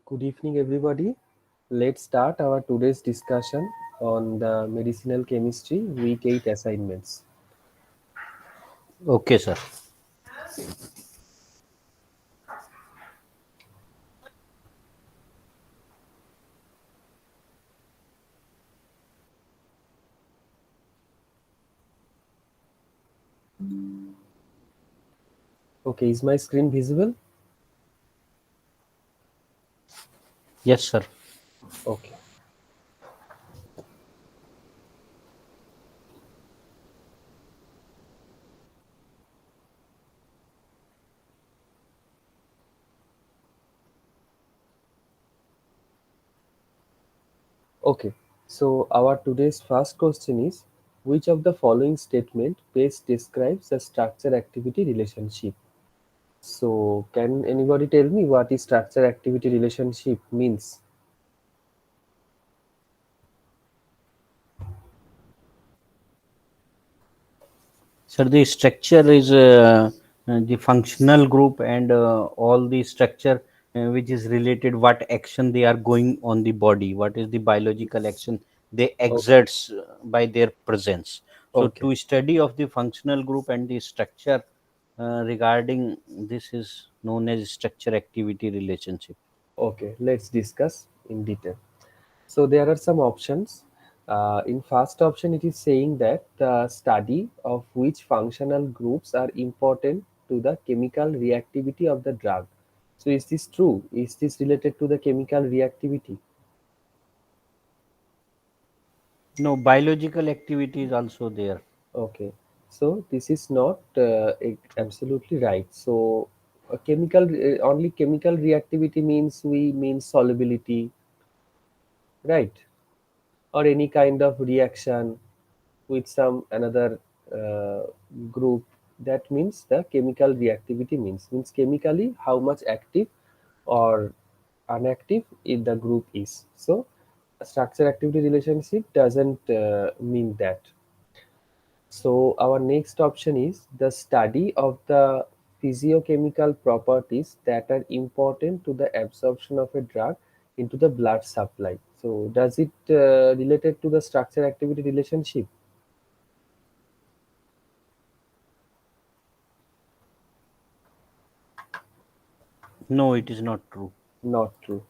Good evening, everybody. Let's start our today's discussion on the medicinal chemistry week 8 assignments. Okay, sir. Okay, is my screen visible? Yes, sir. Okay, okay. So our today's first question is, which of the following statement best describes the structure-activity relationship? So can anybody tell me what is structure-activity relationship means? Sir, the structure is the functional group and all the structure which is related, what action they are going on the body, what is the biological action they Okay, exerts by their presence. So, okay. to study of the functional group and the structure regarding this is known as structure activity relationship. Okay, let's discuss in detail. So there are some options. In first option, it is saying that the study of which functional groups are important to the chemical reactivity of the drug. So is this true? Is this related to the chemical reactivity? No, biological activity is also there. Okay. So this is not absolutely right. So only chemical reactivity means we mean solubility, right? Or any kind of reaction with some another uh, group. That means the chemical reactivity means chemically how much active or inactive in the group is. So structure activity relationship doesn't mean that. So our next option is the study of the physiochemical properties that are important to the absorption of a drug into the blood supply. So does it related to the structure activity relationship? No, it is not true. Not true.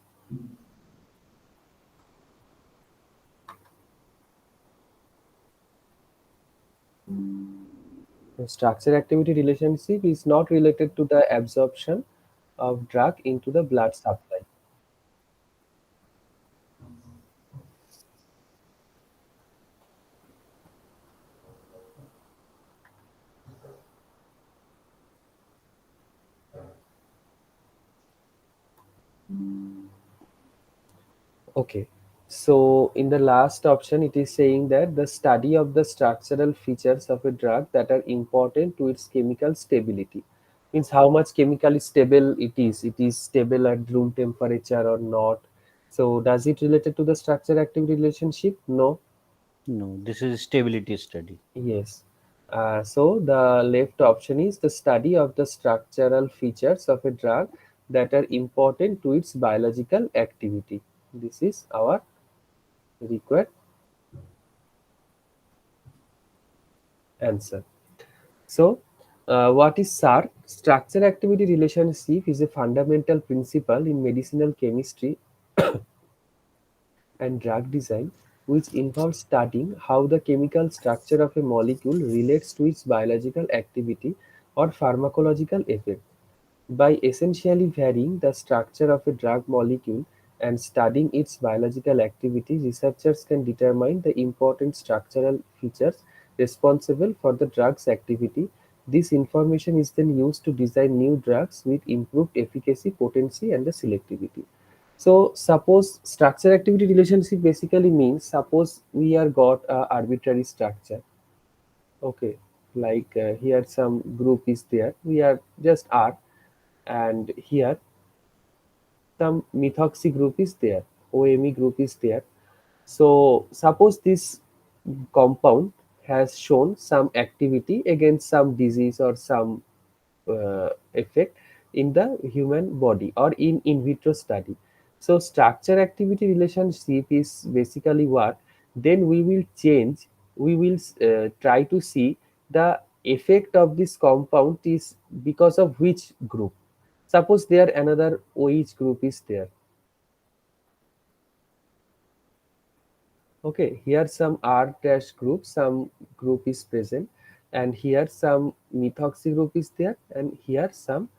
The structure activity relationship is not related to the absorption of drug into the blood supply. Okay. So in the last option, it is saying that the study of the structural features of a drug that are important to its chemical stability. Means how much chemically stable it is. It is stable at room temperature or not. So does it related to the structure activity relationship? No. No, this is stability study. Yes. So the left option is the study of the structural features of a drug that are important to its biological activity. This is our required answer. So, what is SAR? Structure activity relationship is a fundamental principle in medicinal chemistry and drug design, which involves studying how the chemical structure of a molecule relates to its biological activity or pharmacological effect. By essentially varying the structure of a drug molecule and studying its biological activity, researchers can determine the important structural features responsible for the drug's activity. This information is then used to design new drugs with improved efficacy, potency, and the selectivity. So, suppose structure activity relationship basically means suppose we are got a arbitrary structure. Okay, like here some group is there. We are just R, and here some methoxy group is there, OMe group is there. So suppose this compound has shown some activity against some disease or some effect in the human body or in vitro study. So structure activity relationship is basically what? Then we will change, we will try to see the effect of this compound is because of which group. Suppose there another OH group is there. Okay, here some R dash group, some group is present, and here some methoxy group is there, and here some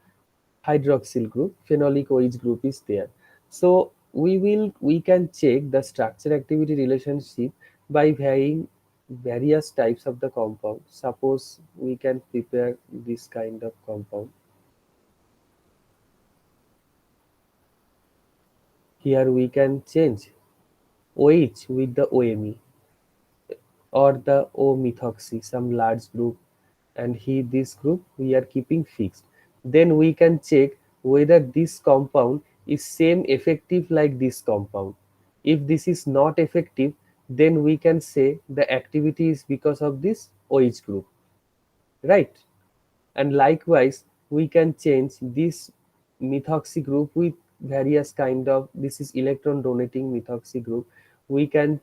hydroxyl group, phenolic OH group is there. So we can check the structure activity relationship by varying various types of the compound. Suppose we can prepare this kind of compound. Here we can change OH with the OMe or the O-methoxy, some large group, and this group we are keeping fixed. Then we can check whether this compound is same effective like this compound. If this is not effective, then we can say the activity is because of this OH group, right? And likewise we can change this methoxy group with various kind of, this is electron donating methoxy group. We can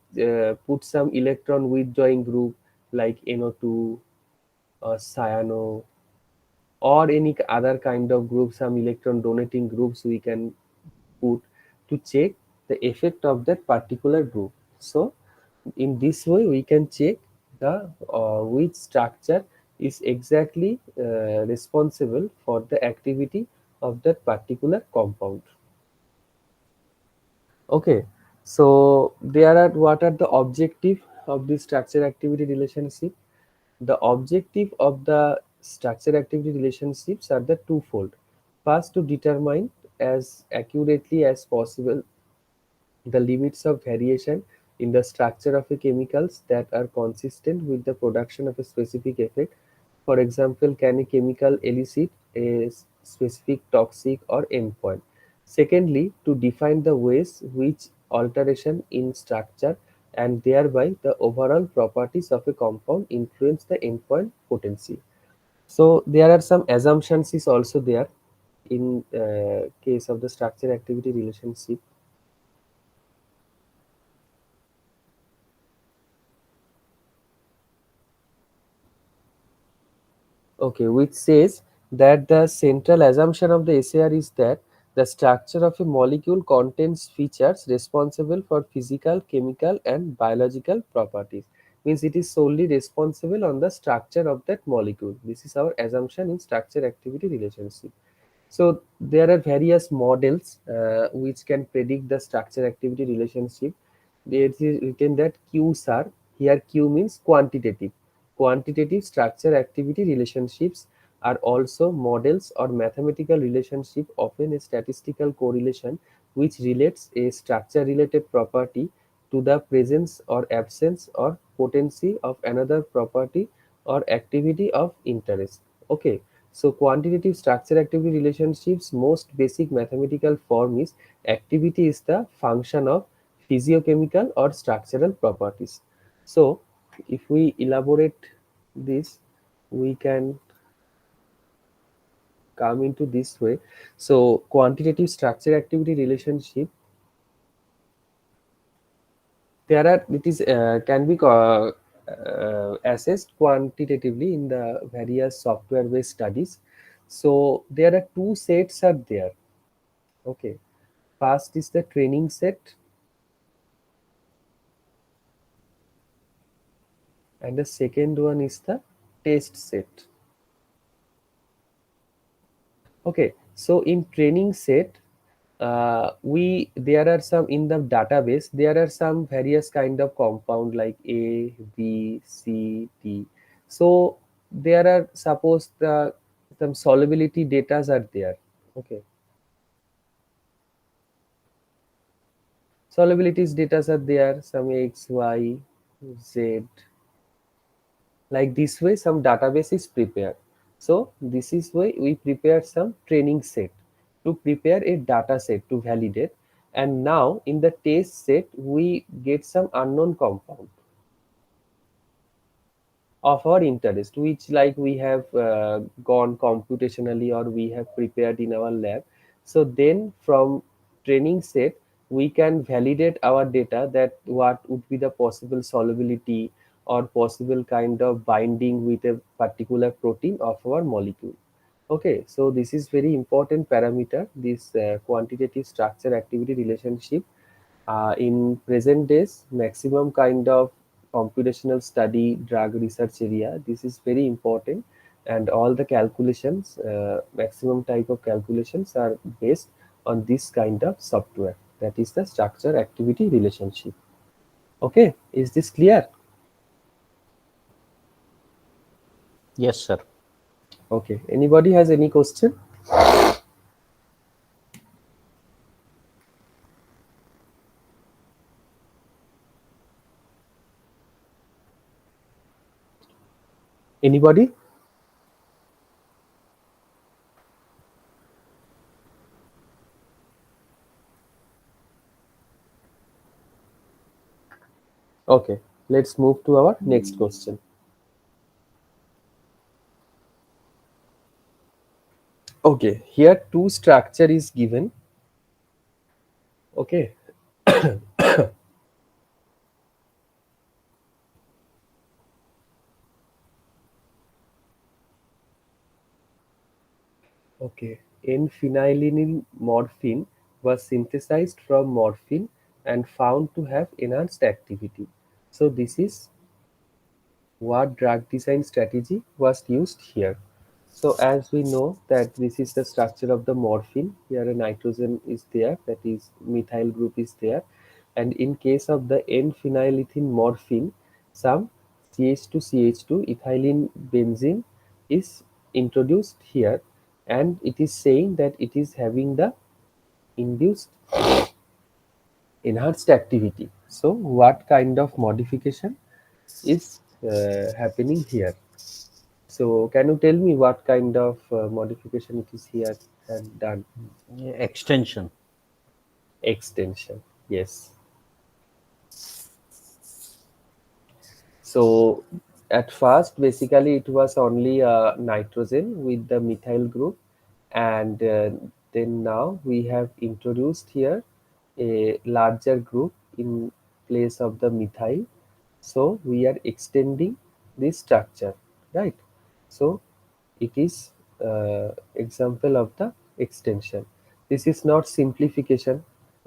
put some electron withdrawing group like NO2 or cyano or any other kind of group, some electron donating groups we can put to check the effect of that particular group. So in this way we can check the which structure is exactly responsible for the activity of that particular compound. Okay, so there are, what are the objective of the structure activity relationship? The objective of the structure activity relationships are the twofold. First, to determine as accurately as possible the limits of variation in the structure of a chemicals that are consistent with the production of a specific effect. For example, can a chemical elicit a specific toxic or endpoint? Secondly, to define the ways which alteration in structure and thereby the overall properties of a compound influence the endpoint potency. So there are some assumptions is also there in case of the structure activity relationship. Okay, which says that the central assumption of the SAR is that the structure of a molecule contains features responsible for physical, chemical, and biological properties. Means it is solely responsible on the structure of that molecule. This is our assumption in structure activity relationship. So there are various models which can predict the structure activity relationship. It is written that Qs are, here Q means quantitative. Quantitative structure activity relationships are also models or mathematical relationship, often a statistical correlation which relates a structure related property to the presence or absence or potency of another property or activity of interest. Okay, so quantitative structure activity relationships most basic mathematical form is activity is the function of physiochemical or structural properties. So if we elaborate this, we can come into this way. So quantitative structure activity relationship, there are, it is can be assessed quantitatively in the various software based studies. So there are two sets are there. Okay, first is the training set and the second one is the test set. Okay, so in training set, we there are some in the database. There are some various kind of compound like A, B, C, D. So there are, suppose the some solubility datas are there. Okay, solubilities datas are there. Some X, Y, Z. Like this way some database is prepared. So this is why we prepare some training set to prepare a data set to validate, and now in the test set we get some unknown compound of our interest, which like we have gone computationally or we have prepared in our lab. So then from training set we can validate our data that what would be the possible solubility or possible kind of binding with a particular protein of our molecule. Okay, so this is very important parameter, this quantitative structure activity relationship. In present days, maximum kind of computational study drug research area, this is very important, and all the calculations, maximum type of calculations are based on this kind of software. That is the structure activity relationship. Okay, is this clear? Yes, sir. Okay, anybody has any question? Anybody? Okay, let's move to our next question. Okay, here two structure is given. Okay, okay. N-phenylenediamine morphine was synthesized from morphine and found to have enhanced activity. So this is what drug design strategy was used here. So as we know that this is the structure of the morphine, here a nitrogen is there, that is methyl group is there, and in case of the N-phenylethyl morphine, some CH2 CH2 ethylene benzene is introduced here, and it is saying that it is having the induced enhanced activity. So what kind of modification is happening here? So can you tell me what kind of modification it is here and done? Yeah, extension. Extension. Yes. So at first, basically, it was only nitrogen with the methyl group, and then now we have introduced here a larger group in place of the methyl. So we are extending this structure, right? So it is example of the extension. This is not simplification.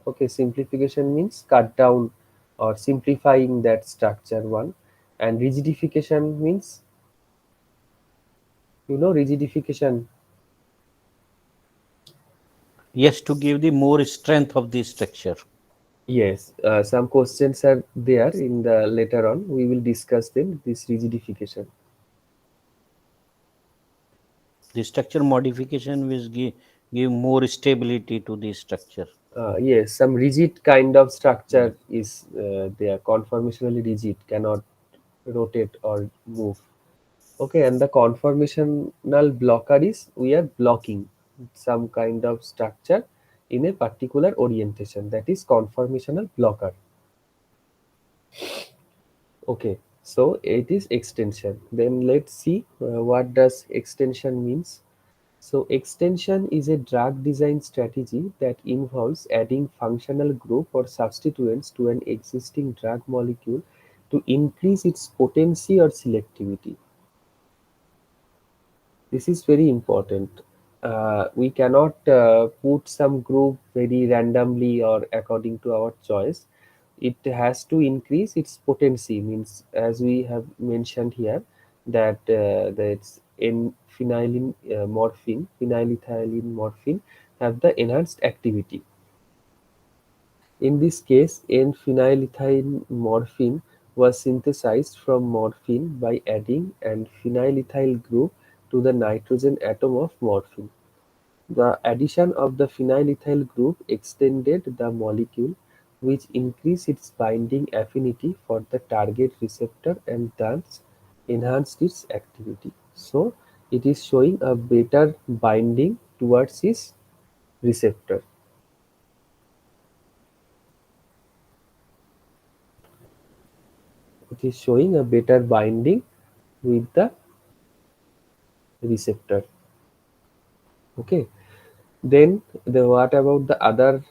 Okay, simplification means cut down or simplifying that structure one, and rigidification means, rigidification. Yes, to give the more strength of the structure. Yes, some questions are there in the later on. We will discuss them. This rigidification. The structure modification will give more stability to the structure. Yes, some rigid kind of structure is there. Conformationally rigid, cannot rotate or move. Okay, and the conformational blocker is we are blocking some kind of structure in a particular orientation. That is conformational blocker. Okay, so it is extension. Then let's see what does extension means. So extension is a drug design strategy that involves adding functional group or substituents to an existing drug molecule to increase its potency or selectivity. This is very important. We cannot put some group very randomly or according to our choice. It has to increase its potency, means as we have mentioned here that that's in phenylethylene morphine have the enhanced activity. In this case, N-phenylethyl morphine was synthesized from morphine by adding an phenylethyl group to the nitrogen atom of morphine. The addition of the phenylethyl group extended the molecule, which increased its binding affinity for the target receptor and thus enhanced its activity. So, it is showing a better binding towards its receptor. It is showing a better binding with the receptor. Okay, Then what about the other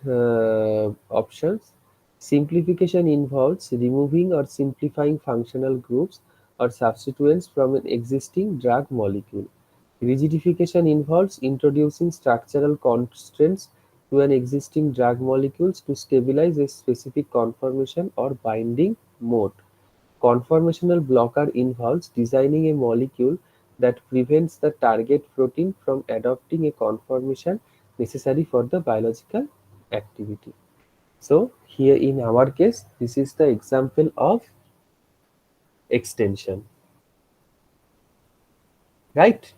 options? Simplification involves removing or simplifying functional groups or substituents from an existing drug molecule. Rigidification involves introducing structural constraints to an existing drug molecules to stabilize a specific conformation or binding mode. Conformational blocker involves designing a molecule that prevents the target protein from adopting a conformation necessary for the biological activity. So here in our case, this is the example of extension, right?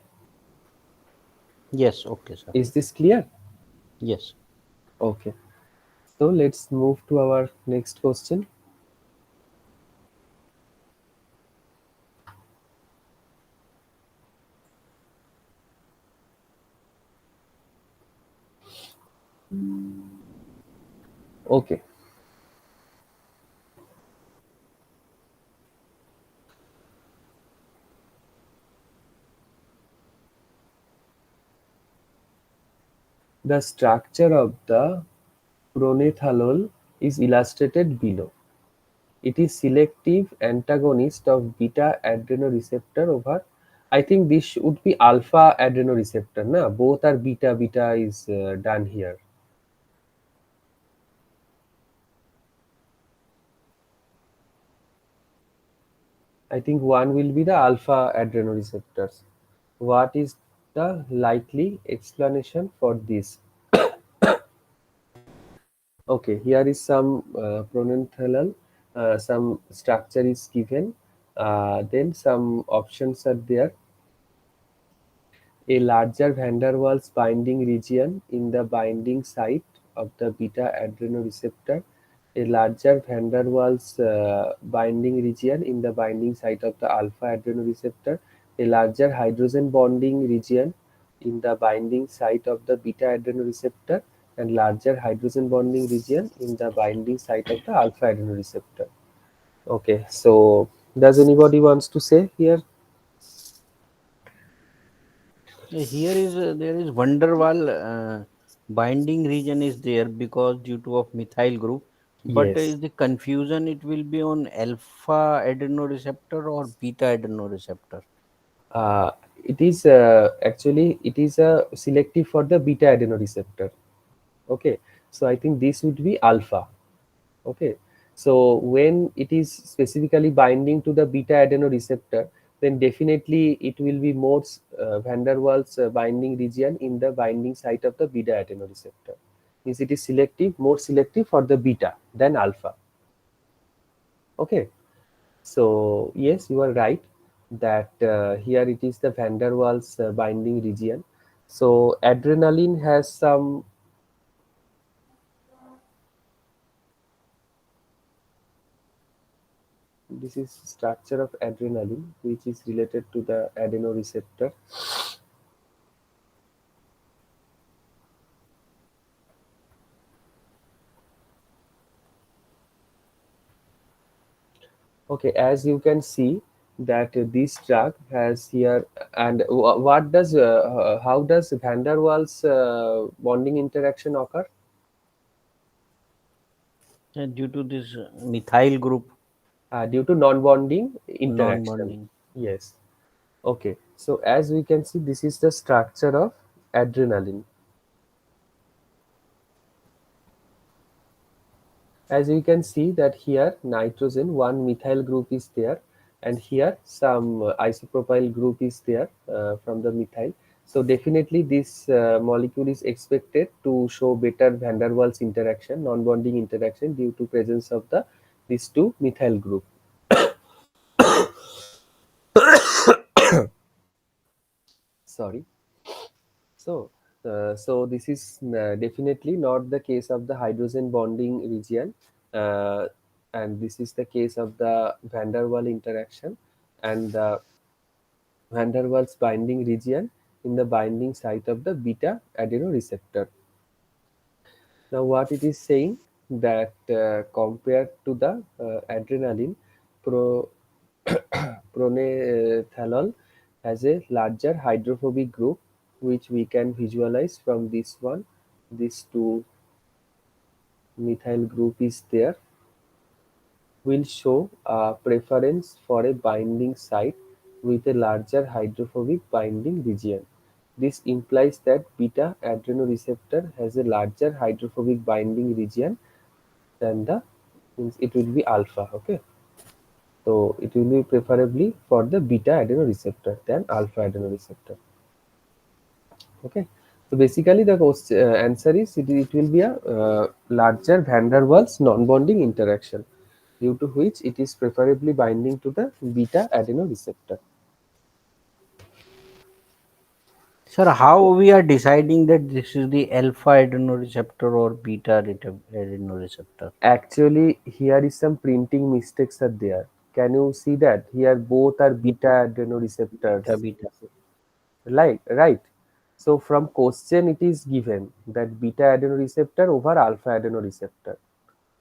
Yes, okay, sir. Is this clear? Yes. Okay. So let's move to our next question. Okay. The structure of the pronethalol is illustrated below. It is selective antagonist of beta adrenoreceptor over. I think this should be alpha adrenoreceptor. Na, both are beta. Beta is done here. I think one will be the alpha adrenoreceptors. What is the likely explanation for this? Okay, here is some pronenthalal. Some structure is given. Then some options are there. A larger van der Waals binding region in the binding site of the beta adrenoreceptor, a larger van der Waals binding region in the binding site of the alpha adrenoreceptor, a larger hydrogen bonding region in the binding site of the beta adrenoreceptor, and larger hydrogen bonding region in the binding site of the alpha adrenoreceptor. Okay, so does anybody wants to say here? Here is there is Vanderwaal binding region is there because due to of methyl group, but Yes. is the confusion it will be on alpha adrenoreceptor or beta adrenoreceptor. Uh, it is actually it is selective for the beta adrenoreceptor. Okay, so I think this would be alpha. Okay, so when it is specifically binding to the beta adrenoreceptor, then definitely it will be more van der Waals binding region in the binding site of the beta adrenoreceptor. Means it is selective, more selective for the beta than alpha. Okay. So yes, you are right that here it is the van der Waals binding region. So adrenaline has some. This is structure of adrenaline, which is related to the adenoreceptor. Okay, as you can see that this drug has here, and what does how does van der Waals bonding interaction occur? Due to this methyl group Due to non-bonding interaction. non-bonding. Yes. Okay, so as we can see, this is the structure of adrenaline. As we can see that here nitrogen, one methyl group is there, and here some isopropyl group is there from the methyl. So definitely this molecule is expected to show better van der Waals interaction, non-bonding interaction due to presence of the these two methyl group. Sorry. So, so this is definitely not the case of the hydrogen bonding region, uh, and this is the case of the van der Waal interaction and the van der Waals binding region in the binding site of the beta adrenoreceptor. Now, what it is saying that compared to the adrenaline, pro pronethalol has a larger hydrophobic group which we can visualize from this one. This two methyl group is there, will show a preference for a binding site with a larger hydrophobic binding region. This implies that beta adrenoreceptor has a larger hydrophobic binding region than the, means it will be alpha. Okay, so it will be preferably for the beta adrenoreceptor than alpha adrenoreceptor. Okay, so basically the answer is it will be a larger van der Waals non-bonding interaction, due to which it is preferably binding to the beta adrenoreceptor. Sir, how we are deciding that this is the alpha adrenoreceptor or beta adrenoreceptor? Actually, here is some printing mistakes are there. Can you see that here both are Yes, beta adrenoreceptors? beta. Right. So from question it is given that beta adrenoreceptor over alpha adrenoreceptor.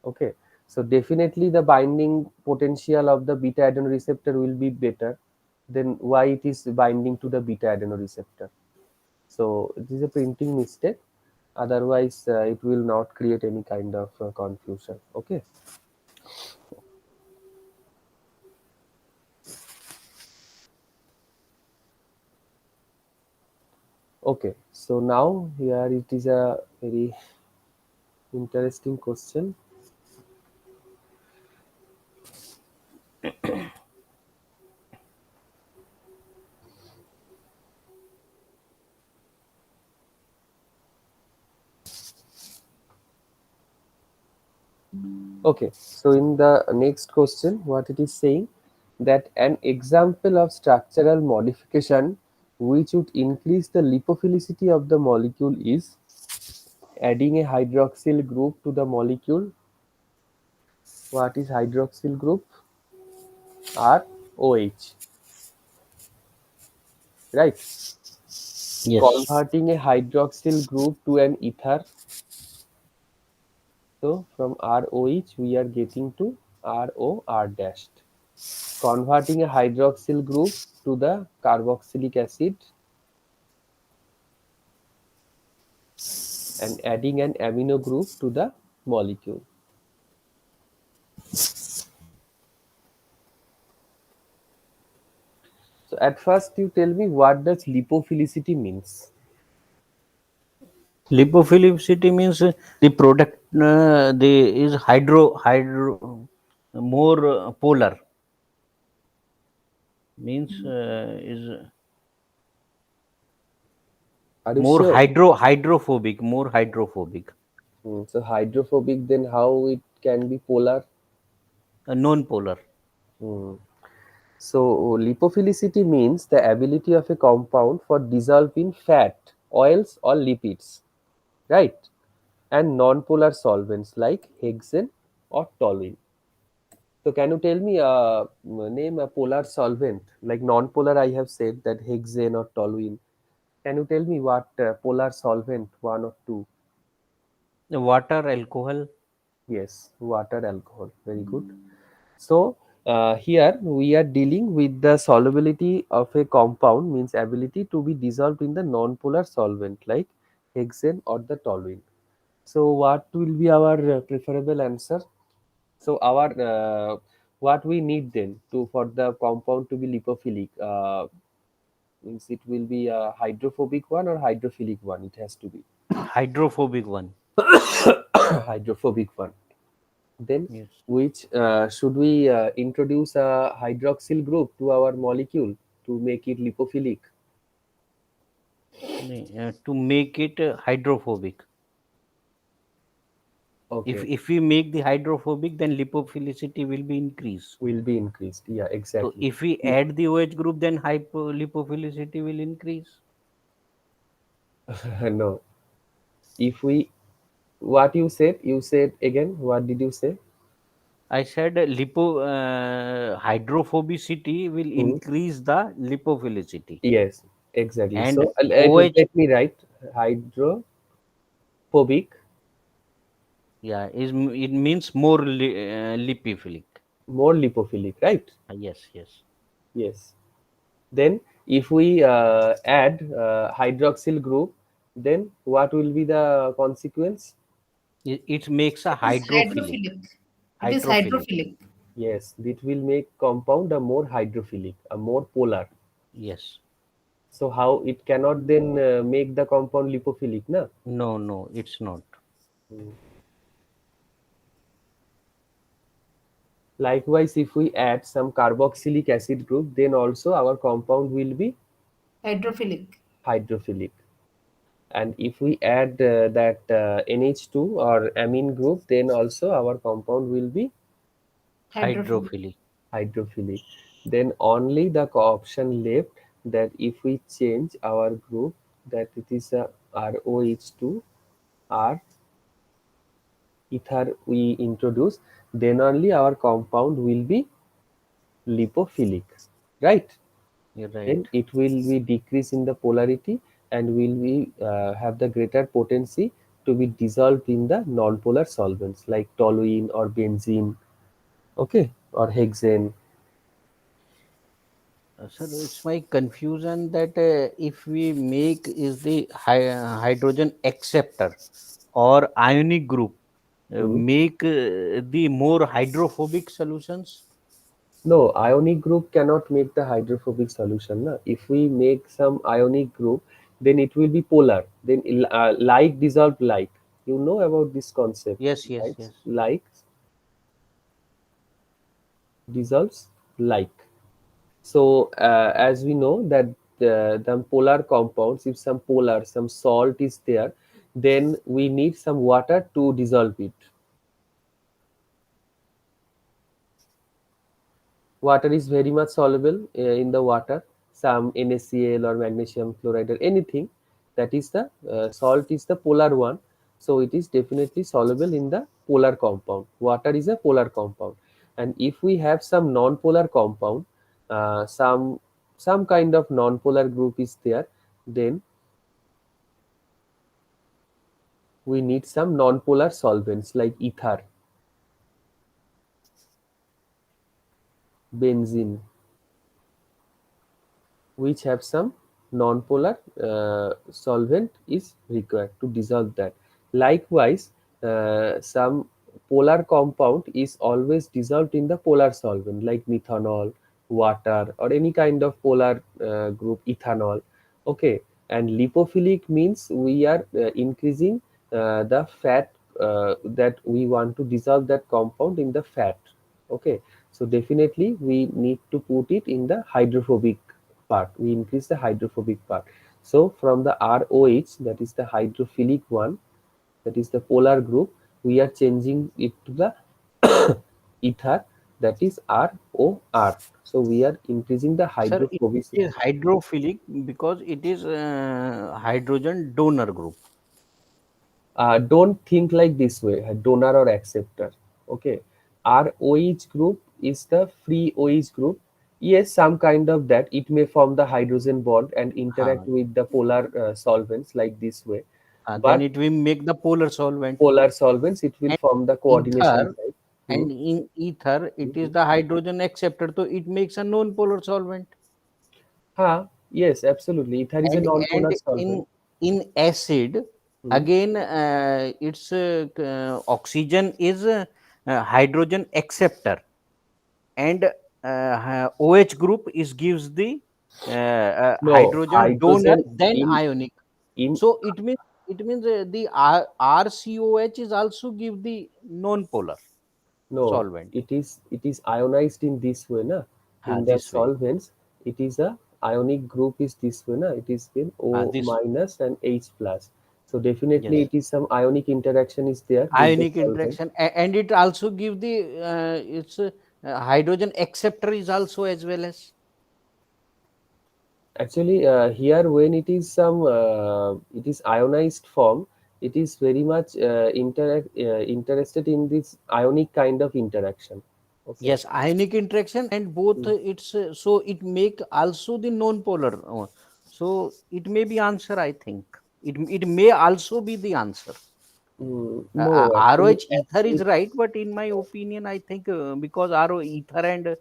Okay. So definitely the binding potential of the beta adrenoreceptor will be better than why it is binding to the beta adrenoreceptor. So it is a printing mistake. Otherwise, it will not create any kind of confusion. Okay. Okay. So now here it is a very interesting question. Okay, so in the next question, what it is saying, that an example of structural modification which would increase the lipophilicity of the molecule is adding a hydroxyl group to the molecule. What is hydroxyl group? ROH, right? Yes. Converting a hydroxyl group to an ether. So from ROH we are getting to ROR dashed. Converting a hydroxyl group to the carboxylic acid and adding an amino group to the molecule. So at first you tell me what does lipophilicity means. Lipophilicity means the product the is hydro more polar, means is Are you more sure? hydrophobic, So hydrophobic, then how it can be polar? non-polar. Hmm. So lipophilicity means the ability of a compound for dissolving fat, oils or lipids, right? And non-polar solvents like hexane or toluene. So can you tell me name a polar solvent? Like non-polar, I have said that hexane or toluene. Can you tell me what polar solvent, one or two? Water, alcohol. Yes, water, alcohol. Very good. So here we are dealing with the solubility of a compound, means ability to be dissolved in the non-polar solvent like hexane or the toluene. So what will be our preferable answer? So our what we need then to for the compound to be lipophilic, means it will be a hydrophobic one or hydrophilic one. It has to be Hydrophobic one. hydrophobic one. Then Yes. which should we introduce a hydroxyl group to our molecule to make it lipophilic? To make it hydrophobic. If Okay, if we make the hydrophobic, then lipophilicity will be increased. will be increased. Yeah, So exactly. if we add the OH group, then lipophilicity will increase. No, if we, what you said again. What did you say? I said hydrophobicity will Hmm. increase the lipophilicity, Yes, exactly. and So OH, let me write hydrophobic, yeah, it means more lipophilic. more lipophilic, right? Yes, yes. Yes. Then If we add hydroxyl group, then what will be the consequence? It makes a It is hydrophilic. hydrophilic. It is Hydrophilic. hydrophilic. Yes, it will make compound a more hydrophilic, a more polar. Yes. So how it cannot then make the compound lipophilic, na? No, no, it's not. Mm. Likewise, if we add some carboxylic acid group, then also our compound will be Hydrophilic. hydrophilic. And if we add that NH2 or amine group, then also our compound will be Hydrophilic. Hydrophilic. hydrophilic. Then only the option left, that if we change our group, that it is a ROH2 R ether we introduce, then only our compound will be lipophilic, right? You're right. Then it will be decrease in the polarity and will be have the greater potency to be dissolved in the non-polar solvents like toluene or benzene, okay, or hexane. Sir, it's my confusion that if we make is the hydrogen acceptor or ionic group Hmm. make the more hydrophobic solutions. No, ionic group cannot make the hydrophobic solution. Na? If we make some ionic group, then it will be polar. Then like dissolved like. You know about this concept, Yes, yes, right? yes. Like dissolves like. So as we know that the polar compounds, if some polar, some salt is there, then we need some water to dissolve it. Water is very much soluble in the water. Some NaCl or magnesium chloride or anything, that is the salt is the polar one, so it is definitely soluble in the polar compound. Water is a polar compound, and if we have some non-polar compound, uh, some some kind of non-polar group is there, then we need some non-polar solvents like ether, benzene, which have some non-polar solvent is required to dissolve that. Likewise, some polar compound is always dissolved in the polar solvent like methanol, water, or any kind of polar group, ethanol. Okay, and lipophilic means we are increasing the fat that we want to dissolve that compound in the fat. Okay, so definitely we need to put it in the hydrophobic part. We increase the hydrophobic part. So from the ROH, that is the hydrophilic one, that is the polar group, we are changing it to the ether, that is ROR. So we are increasing the Sir, it is hydrophobicity. hydrophilic because it is hydrogen donor group. Don't think like this way, a donor or acceptor. Okay, our OH group is the free OH group. Yes, some kind of that, it may form the hydrogen bond and interact Huh. with the polar solvents like this way, Then but it will make the polar solvent. polar solvents it will And form the coordination ether, type. Hmm? and in ether, it is Mhm. the hydrogen acceptor, so it makes a non-polar solvent. Yes, absolutely, ether is a And non-polar in solvent. acid, Hmm. again, its oxygen is hydrogen acceptor, and OH group is gives the No, hydrogen donor, hydrogen then ionic. in So it means the RCOH is also give the non-polar no, solvent. it is ionized in this way, na. In the This way. solvents, it is a ionic group is this way, na. It is been O This way. minus and H plus. So definitely Yes. it is some ionic interaction is there with the Ionic solvent. interaction, and it also give the its hydrogen acceptor is also as well as. Actually, here when it is some it is ionized form, it is very much interested in this ionic kind of interaction. Okay. Yes, ionic interaction, and both it's so it make also the non-polar. So it may be answer. I think it may also be the answer. No, actually, ROH ether is acid. right, but in my opinion, I think because RO ether and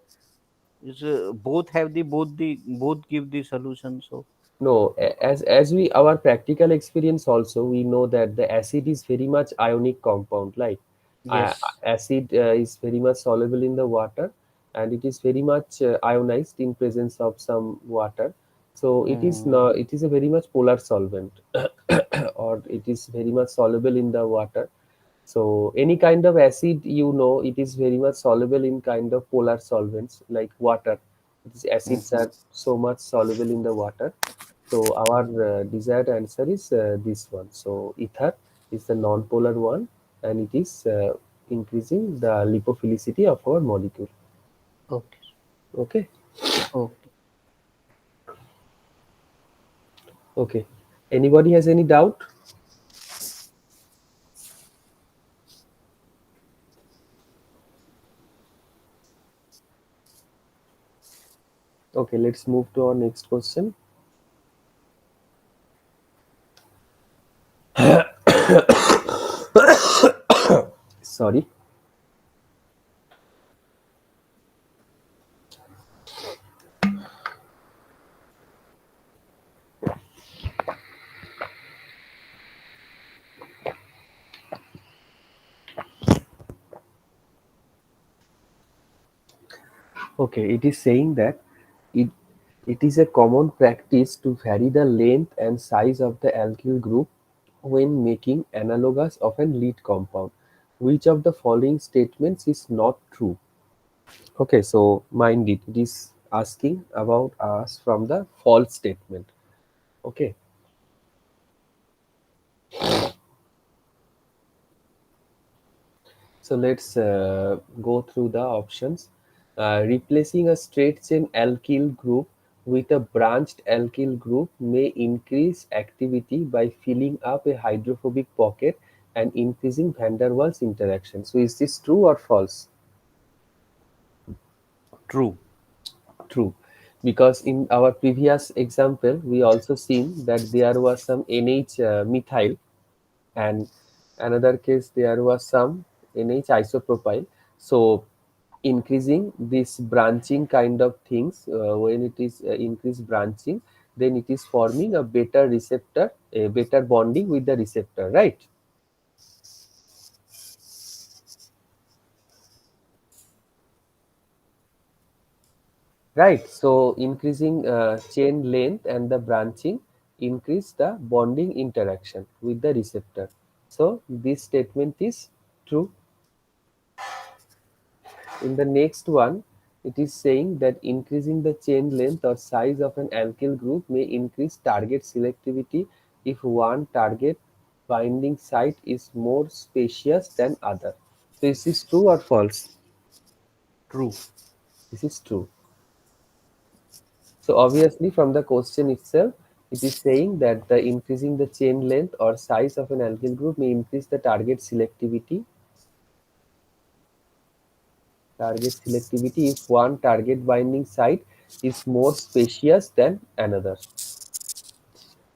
Is both have the both give the solution? So No, as we our practical experience also, we know that the acid is very much ionic compound. Like uh, yes. acid is very much soluble in the water, and it is very much ionized in presence of some water. So it is Mm, no, it is a very much polar solvent, or it is very much soluble in the water. So any kind of acid, it is very much soluble in kind of polar solvents like water. These acids mhm. are so much soluble in the water. So our desired answer is this one. So ether is the non-polar one, and it is increasing the lipophilicity of our molecule. Okay. Okay, Okay. okay. Anybody has any doubt? Okay, let's move to our next question. Sorry. Okay, it is saying that it it is a common practice to vary the length and size of the alkyl group when making analogous of a lead compound. Which of the following statements is not true? Okay, so mind it, it is asking about us from the false statement. Okay, so let's go through the options. Replacing a straight chain alkyl group with a branched alkyl group may increase activity by filling up a hydrophobic pocket and increasing van der Waals interaction. So, is this true or false? True. True, because in our previous example, we also seen that there was some NH methyl, and another case there was some NH isopropyl. So increasing this branching kind of things, when it is increased branching, then it is forming a better receptor, a better bonding with the receptor, right? Right. So increasing chain length and the branching increase the bonding interaction with the receptor. So this statement is true. In the next one, it is saying that increasing the chain length or size of an alkyl group may increase target selectivity if one target binding site is more spacious than other. So is this true or false? True. This is true. So obviously from the question itself, it is saying that the increasing the chain length or size of an alkyl group may increase the target selectivity if one target binding site is more spacious than another.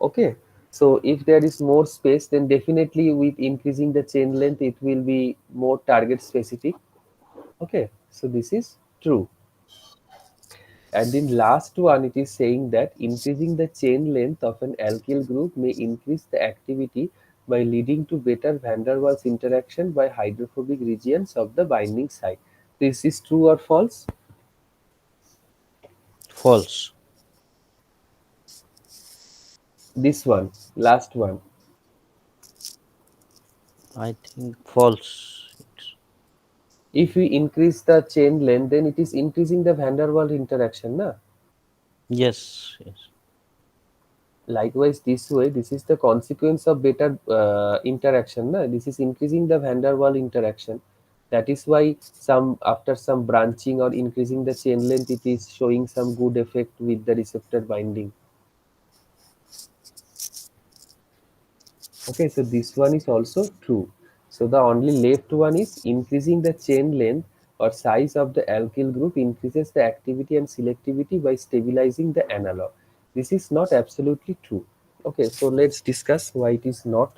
Okay, so if there is more space, then definitely with increasing the chain length, it will be more target specific. Okay, so this is true. And in last one, it is saying that increasing the chain length of an alkyl group may increase the activity by leading to better van der Waals interaction by hydrophobic regions of the binding site. This is true or false? False. This one, last one. I think false. If we increase the chain length, then it is increasing the van der Waals interaction, na? Yes. Yes. Likewise, this way, this is the consequence of better interaction. Na? This is increasing the van der Waals interaction. That is why some after some branching or increasing the chain length, it is showing some good effect with the receptor binding. Okay, so this one is also true. So the only left one is increasing the chain length or size of the alkyl group increases the activity and selectivity by stabilizing the analog. This is not absolutely true. Okay, so let's discuss why it is not.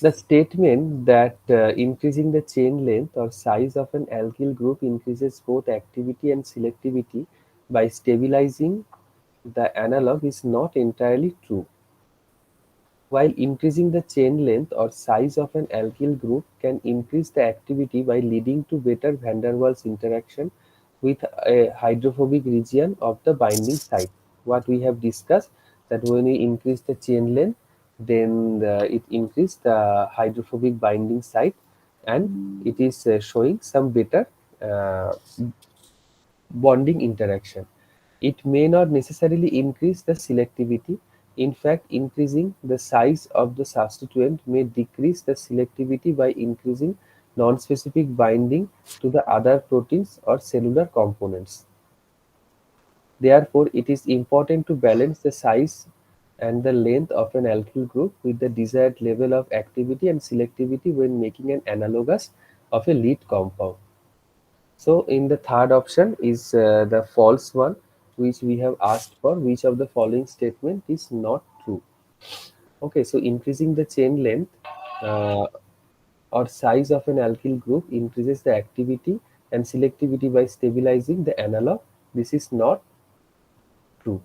The statement that increasing the chain length or size of an alkyl group increases both activity and selectivity by stabilizing the analog is not entirely true. While increasing the chain length or size of an alkyl group can increase the activity by leading to better van der Waals interaction with a hydrophobic region of the binding site. What we have discussed, that when we increase the chain length, then it increase the hydrophobic binding site, and it is showing some better uh, bonding interaction. It may not necessarily increase the selectivity. In fact, increasing the size of the substituent may decrease the selectivity by increasing non-specific binding to the other proteins or cellular components. Therefore, it is important to balance the size and the length of an alkyl group with the desired level of activity and selectivity when making an analogous of a lead compound. So in the third option is the false one, which we have asked for. Which of the following statement is not true? Okay, so increasing the chain length uh, or size of an alkyl group increases the activity and selectivity by stabilizing the analog. This is not true.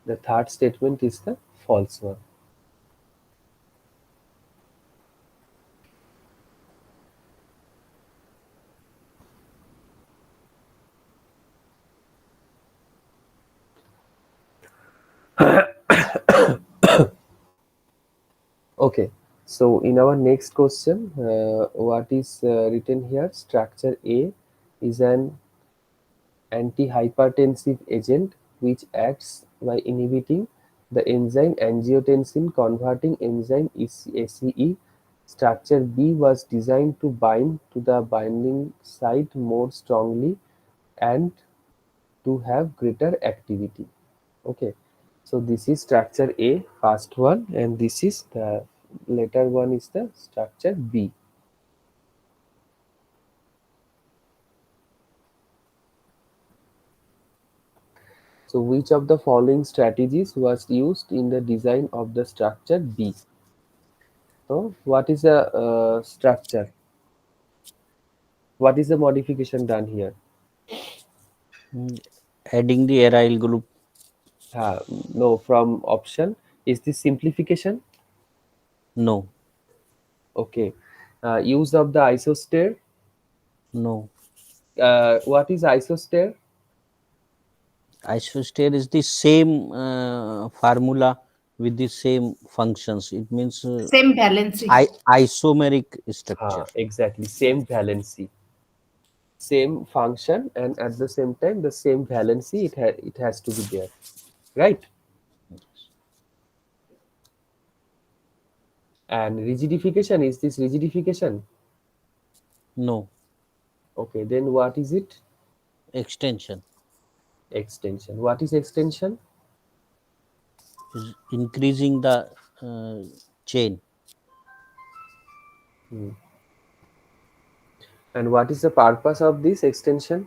The third statement is the false one. Okay, so in our next question, what is written here? Structure A is an antihypertensive agent which acts by inhibiting the enzyme angiotensin converting enzyme ACE. Structure B was designed to bind to the binding site more strongly and to have greater activity. Okay, so this is structure A, first one, and this is the later one is the structure B. So which of the following strategies was used in the design of the structure B? So what is the structure? What is the modification done here? Mm, adding the aryl group. Uh, no, from option. Is this simplification? No, Okay. Use of the isoster. no. What is isoster? Isostair is the same formula with the same functions. It means Same valency. isomeric structure. Exactly. Same valency, same function, and at the same time the same valency. It has to be there, right? And rigidification, is this rigidification? No, Okay, then what is it? extension Extension. What is extension? is increasing the uh, chain. Hmm. And what is the purpose of this extension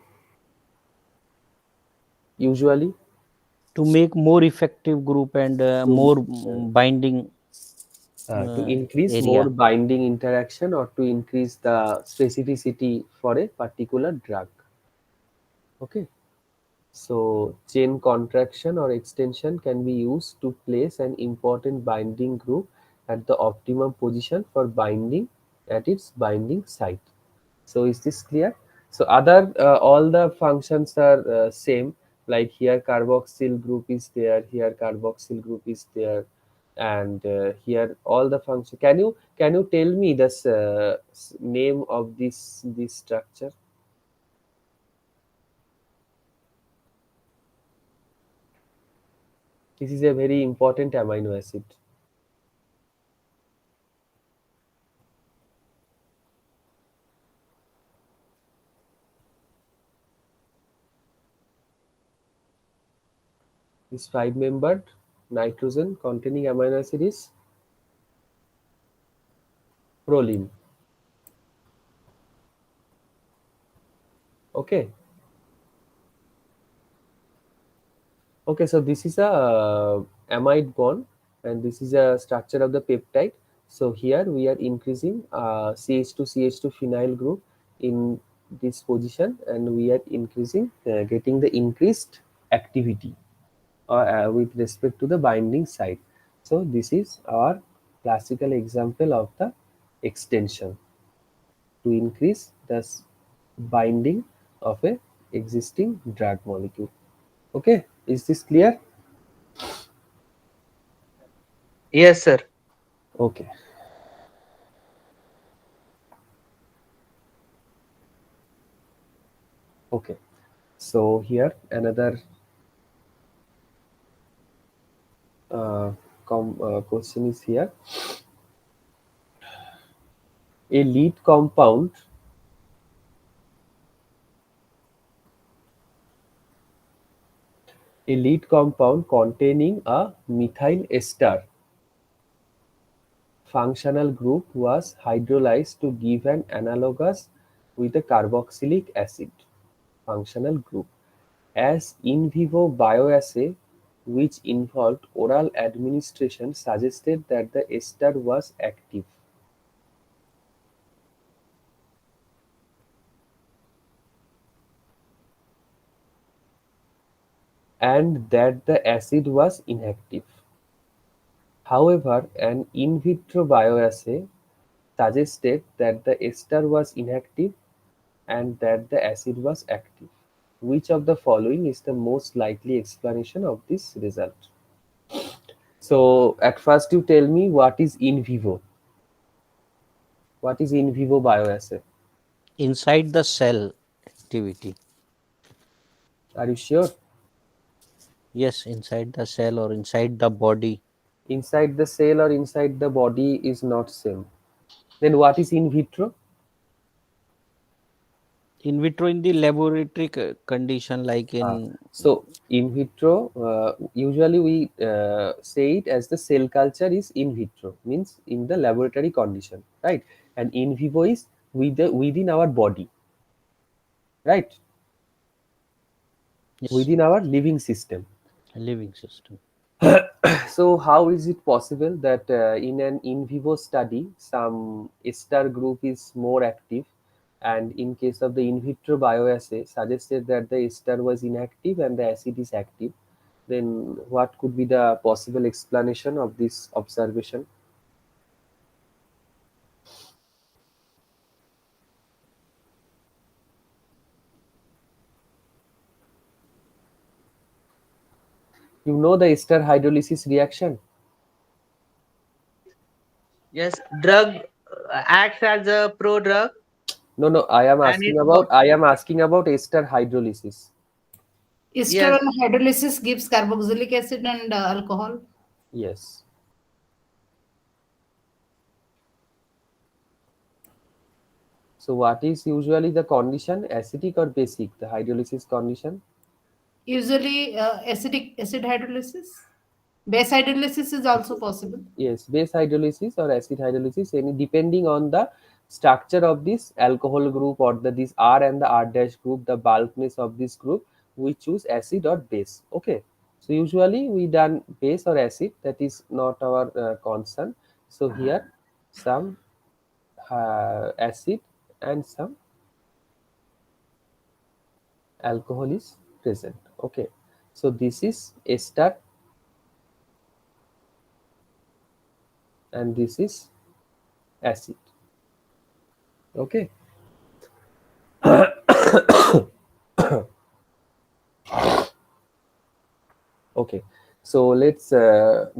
usually? To make more effective group and To, more uh, binding to increase more area. binding interaction or to increase the specificity for a particular drug. Okay. So chain contraction or extension can be used to place an important binding group at the optimum position for binding at its binding site. So is this clear? So other all the functions are same. Like here carboxyl group is there, here carboxyl group is there, and here all the function. Can you tell me this name of this structure? This is a very important amino acid. This five-membered nitrogen containing amino acid is proline. Okay. Okay, so this is a amide bond, and this is a structure of the peptide. So here we are increasing CH2 CH2 phenyl group in this position, and we are increasing getting the increased activity with respect to the binding site. So this is our classical example of the extension to increase the binding of a existing drug molecule. Okay, is this clear? Yes, sir. Okay, okay. So here another uh, question is here. A lead compound containing a methyl ester functional group was hydrolyzed to give an analogous with a carboxylic acid functional group. As in vivo bioassay, which involved oral administration, suggested that the ester was active and that the acid was inactive. However, an in vitro bioassay suggested that the ester was inactive and that the acid was active. Which of the following is the most likely explanation of this result? So, at first, you tell me what is in vivo. What is in vivo bioassay? Inside the cell activity. Are you sure? Yes, inside the cell or inside the body. Inside the cell or inside the body is not same. Then what is in vitro? In vitro, in the laboratory condition, like Ah, in, so in vitro, usually we say it as the cell culture is in vitro, means in the laboratory condition, right? And in vivo is within our body, right? yes, Within our living system. living system. So how is it possible that in an in vivo study, some ester group is more active, and in case of the in vitro bioassay, suggested that the ester was inactive and the acid is active? Then what could be the possible explanation of this observation? You know the ester hydrolysis reaction? Yes, drug acts as a pro-drug No, no. and it I am asking about ester hydrolysis. yes, Ester hydrolysis gives carboxylic acid and alcohol. Yes. So what is usually the condition? Acidic or basic? The hydrolysis condition? Usually acid hydrolysis. Base hydrolysis is also possible. Yes, base hydrolysis or acid hydrolysis, any depending on the structure of this alcohol group or the this R and the R dash group, the bulkness of this group, we choose acid or base. Okay, so usually we done base or acid. That is not our concern. So here some acid and some alcohol is present. Okay, so this is ester and this is acid. Okay. Okay, so let's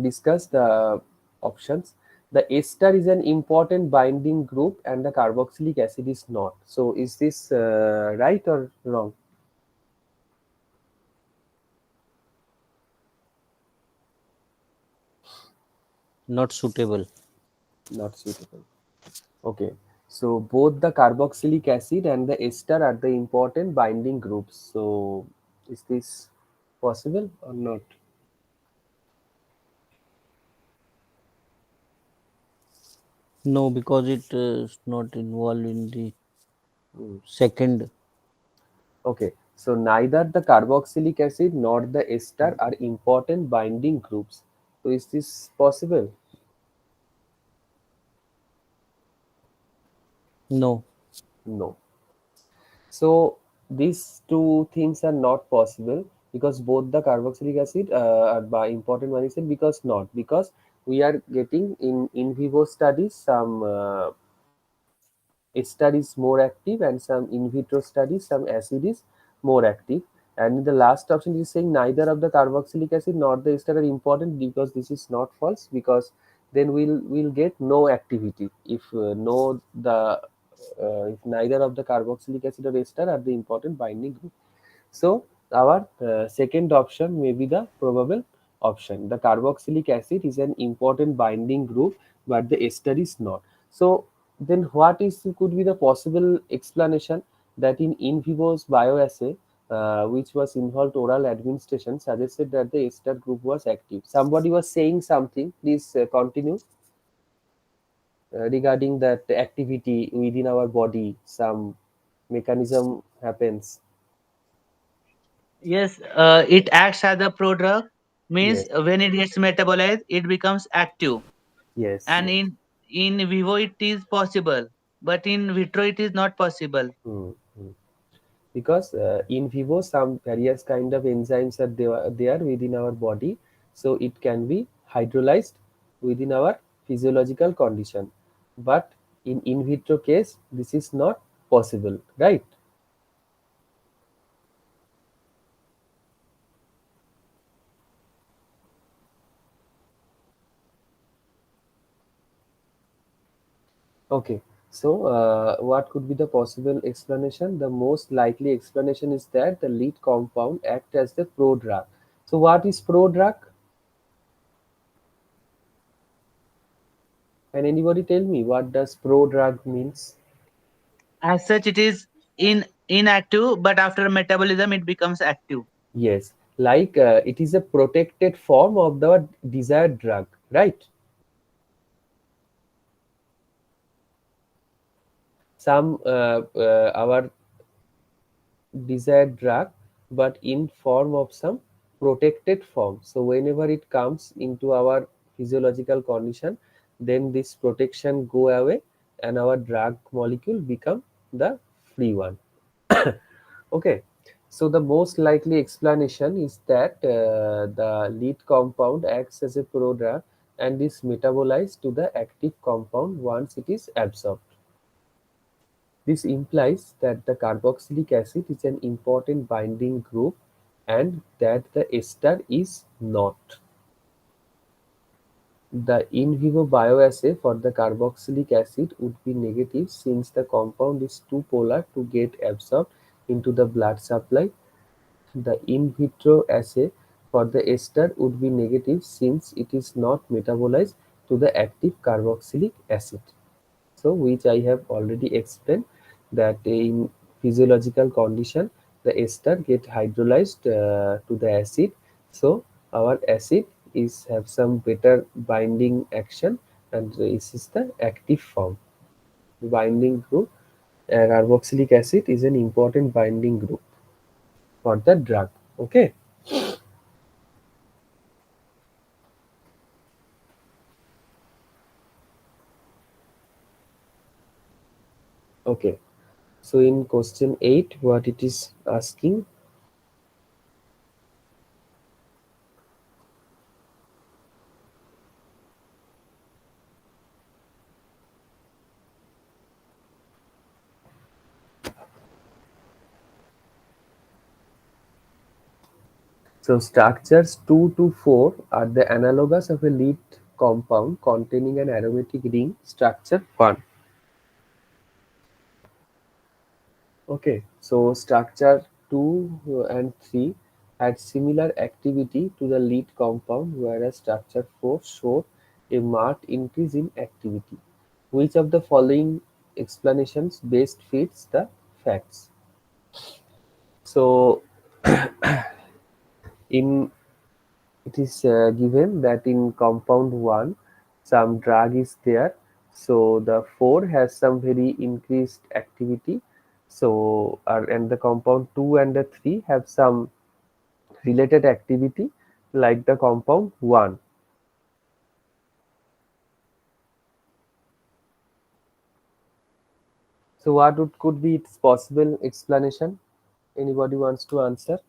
discuss the options. The ester is an important binding group and the carboxylic acid is not. So is this right or wrong? Not suitable. Not suitable. Okay, so both the carboxylic acid and the ester are the important binding groups. So is this possible or not? No, because it is not involved in the Hmm. second. Okay, so neither the carboxylic acid nor the ester are important binding groups. So is this possible? No. No. So these two things are not possible because both the carboxylic acid are by important one is because not because we are getting in vivo studies some ester is more active and some in vitro studies some acid is more active, and in the last option is saying neither of the carboxylic acid nor the ester are important because this is not false because then we'll get no activity if no the if neither of the carboxylic acid or ester are the important binding group. So our second option may be the probable option. The carboxylic acid is an important binding group, but the ester is not. So then what is could be the possible explanation that in vivo's bioassay, which was involved oral administration, suggested that the ester group was active. Somebody was saying something. Please continue regarding that activity within our body. Some mechanism happens. Yes, it acts as a prodrug, means Yes, when it gets metabolized, it becomes active. yes, And yes. in vivo it is possible, but in vitro it is not possible. Hmm, hmm. Because in vivo some various kind of enzymes are there within our body, so it can be hydrolyzed within our physiological condition, but in vitro case this is not possible, right? Okay, so what could be the possible explanation? The most likely explanation is that the lead compound act as the prodrug. So what is prodrug? Can anybody tell me what does prodrug means? As such, it is inactive, but after metabolism it becomes active. Yes, like it is a protected form of the desired drug, right? Some our desired drug, but in form of some protected form. So whenever it comes into our physiological condition, then this protection go away, and our drug molecule become the free one. Okay, so the most likely explanation is that the lead compound acts as a prodrug and is metabolized to the active compound once it is absorbed. This implies that the carboxylic acid is an important binding group and that the ester is not. The in vivo bioassay for the carboxylic acid would be negative since the compound is too polar to get absorbed into the blood supply. The in vitro assay for the ester would be negative since it is not metabolized to the active carboxylic acid. So, which I have already explained that in physiological condition, the ester get hydrolyzed to the acid. So, our acid is have some better binding action, and this is the active form. The binding group, carboxylic acid is an important binding group for the drug. Okay. Okay. So in question 8, what it is asking, so structures 2 to 4 are the analogous of a lead compound containing an aromatic ring structure 1. Okay, so structure 2 and 3 had similar activity to the lead compound, whereas structure 4 showed a marked increase in activity. Which of the following explanations best fits the facts? So in it is given that in compound 1 some drug is there, so the 4 has some very increased activity, so and the compound 2 and the 3 have some related activity like the compound 1. So what could be its possible explanation? Anybody wants to answer?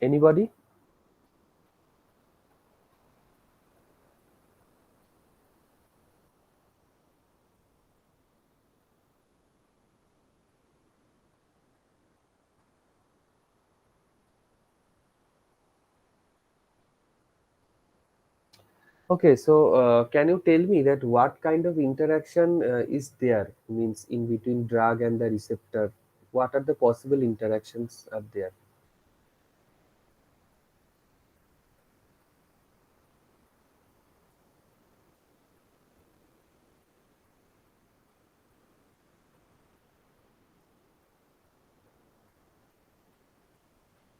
Anybody? Okay, so can you tell me that what kind of interaction is there, means in between drug and the receptor? What are the possible interactions are there?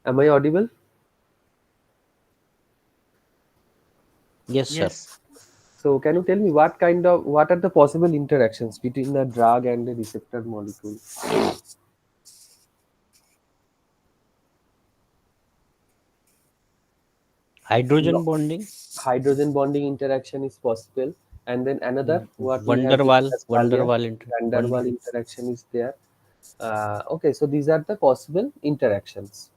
Am I audible? Yes, sir. Yes. So can you tell me what are the possible interactions between the drug and the receptor molecule? Hydrogen No. bonding, Hydrogen bonding interaction is possible, and then another what we have discussed Van der earlier, Waal van der bonding. Waal interaction is there. Okay, so these are the possible interactions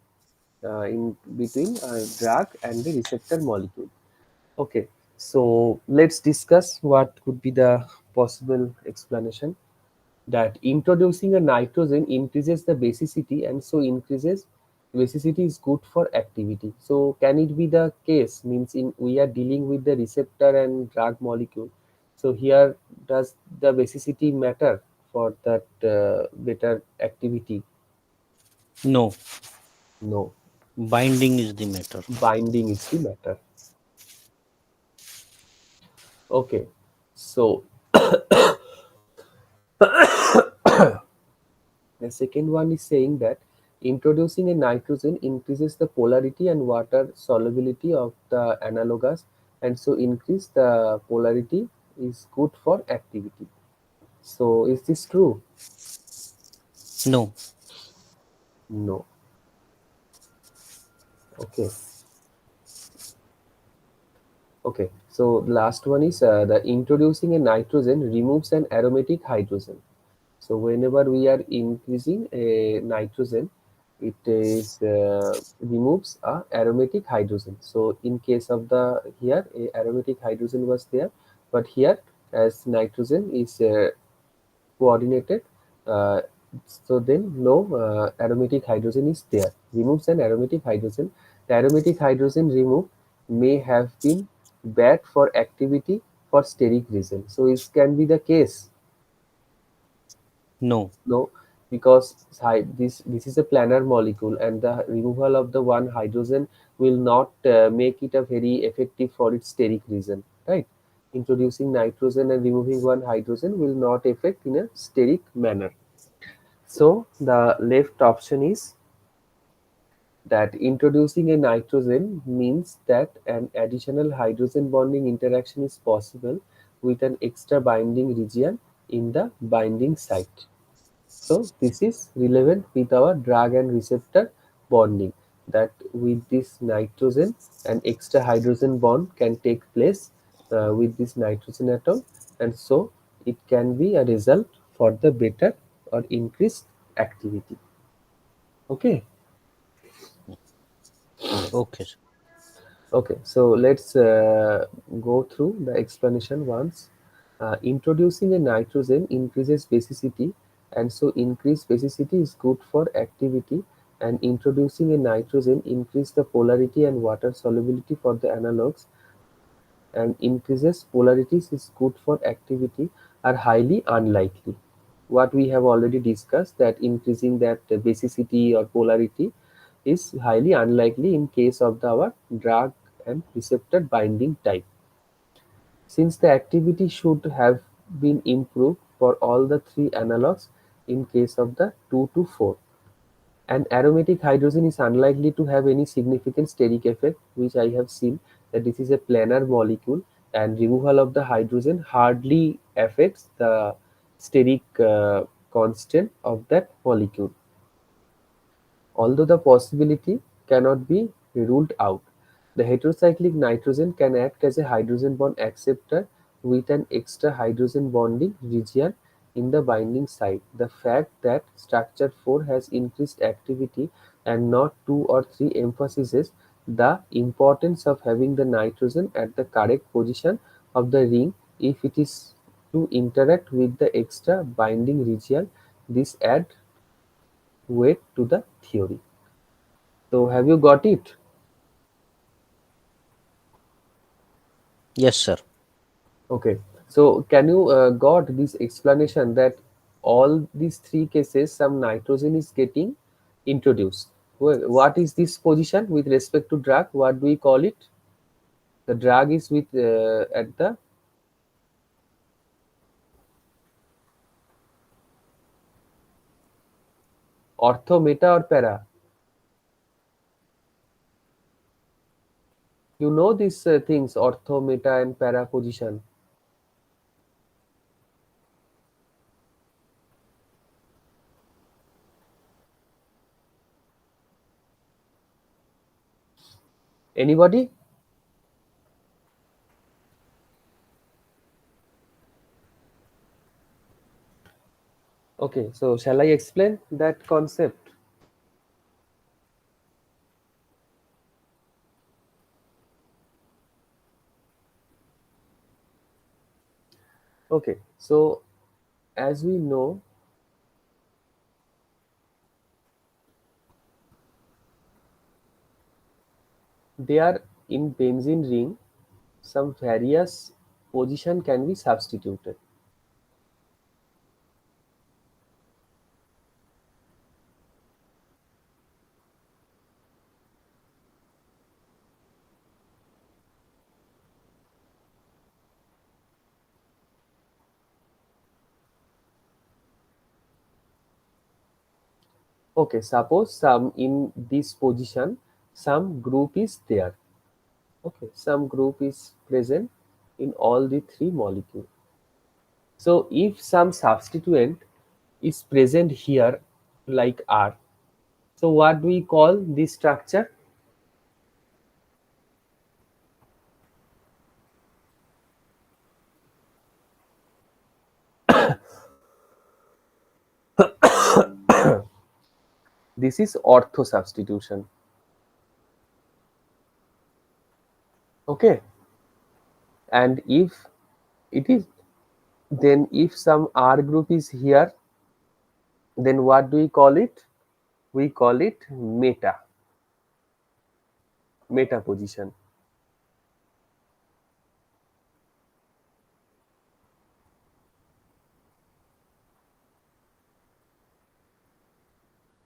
in between drug and the receptor molecule. Okay, so let's discuss what could be the possible explanation. That introducing a nitrogen increases the basicity, and so increases basicity is good for activity. So can it be the case, means in we are dealing with the receptor and drug molecule, so here does the basicity matter for that better activity? No, No, binding is the matter. binding is the matter. Okay, so the second one is saying that introducing a nitrogen increases the polarity and water solubility of the analogous, and so increase the polarity is good for activity. So is this true? No, No. Okay. Okay. So the last one is the introducing a nitrogen removes an aromatic hydrogen. So whenever we are increasing a nitrogen, it is removes a aromatic hydrogen. So in case of the here, a aromatic hydrogen was there, but here as nitrogen is coordinated, uh, so then no aromatic hydrogen is there. Removes an aromatic hydrogen. The aromatic hydrogen removed may have been bad for activity for steric reason. So it can be the case. no, No, because this is a planar molecule, and the removal of the one hydrogen will not make it a very effective for its steric reason, right? Introducing nitrogen and removing one hydrogen will not affect in a steric manner. So the left option is that introducing a nitrogen means that an additional hydrogen bonding interaction is possible with an extra binding region in the binding site. So this is relevant with our drug and receptor bonding, that with this nitrogen an extra hydrogen bond can take place with this nitrogen atom, and so it can be a result for the better or increased activity. Okay. okay, sir. Okay, so let's go through the explanation once. Introducing a nitrogen increases basicity, and so increased basicity is good for activity. And introducing a nitrogen increase the polarity and water solubility for the analogs, and increases polarities is good for activity, are highly unlikely. What we have already discussed, that increasing that basicity or polarity is highly unlikely in case of our drug and receptor binding type, since the activity should have been improved for all the three analogs in case of the 2 to 4. And aromatic hydrogen is unlikely to have any significant steric effect, which I have seen that this is a planar molecule, and removal of the hydrogen hardly affects the steric constant of that molecule. although the possibility cannot be ruled out. The heterocyclic nitrogen can act as a hydrogen bond acceptor with an extra hydrogen bonding region in the binding site. The fact that structure 4 has increased activity and not 2 or 3 emphasizes the importance of having the nitrogen at the correct position of the ring if it is to interact with the extra binding region. This add weight to the theory. So have you got it? Yes, sir. Okay. So can you got this explanation that all these three cases some nitrogen is getting introduced. Well, what is this position with respect to drug? What do we call it? The drug is with at the ortho, meta or para. You know these things ortho, meta and para position. Anybody? Okay, so shall I explain that concept? Okay, so as we know, there in benzene ring, some various position can be substituted. Okay, suppose some in this position, some group is there. Okay, some group is present in all the three molecules. So if some substituent is present here like R, so what do we call this structure? This is ortho substitution. Okay, and if it is, then if some R group is here, then what do we call it? We call it meta position.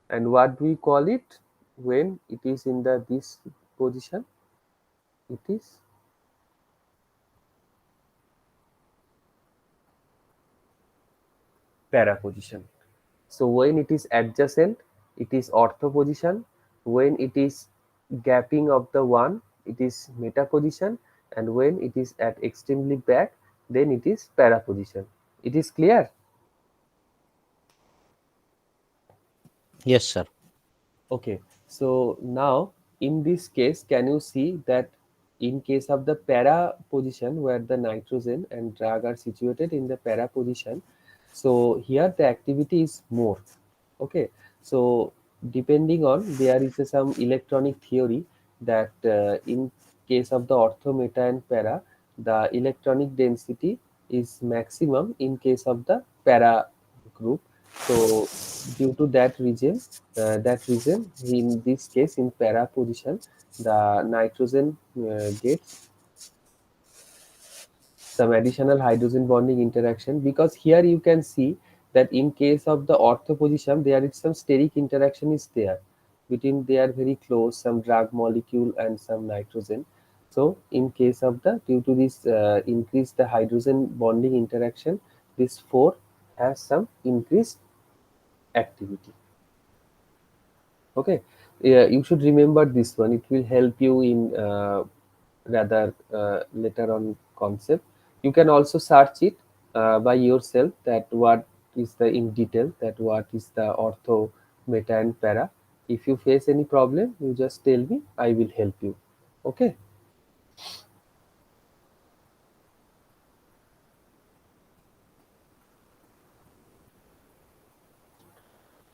And what do we call it when it is in the this position? It is para position. So when it is adjacent, it is ortho position. When it is gapping of the one, it is meta position. And when it is at extremely back, then it is para position. It is clear? Yes, sir. Okay. So now in this case, can you see that in case of the para position where the nitrogen and drag are situated in the para position, so here the activity is more. Okay, so depending on there is some electronic theory that in case of the ortho, meta and para, the electronic density is maximum in case of the para group. So due to that reason in this case in para position, the nitrogen gets some additional hydrogen bonding interaction, because here you can see that in case of the ortho position there is some steric interaction is there between, they are very close, some drug molecule and some nitrogen. So in case of the due to this increase the hydrogen bonding interaction, this 4 has some increased activity. Okay, yeah, you should remember this one, it will help you in rather later on concept. You can also search it by yourself that what is the in detail that what is the ortho, meta and para. If you face any problem, you just tell me, I will help you. Okay.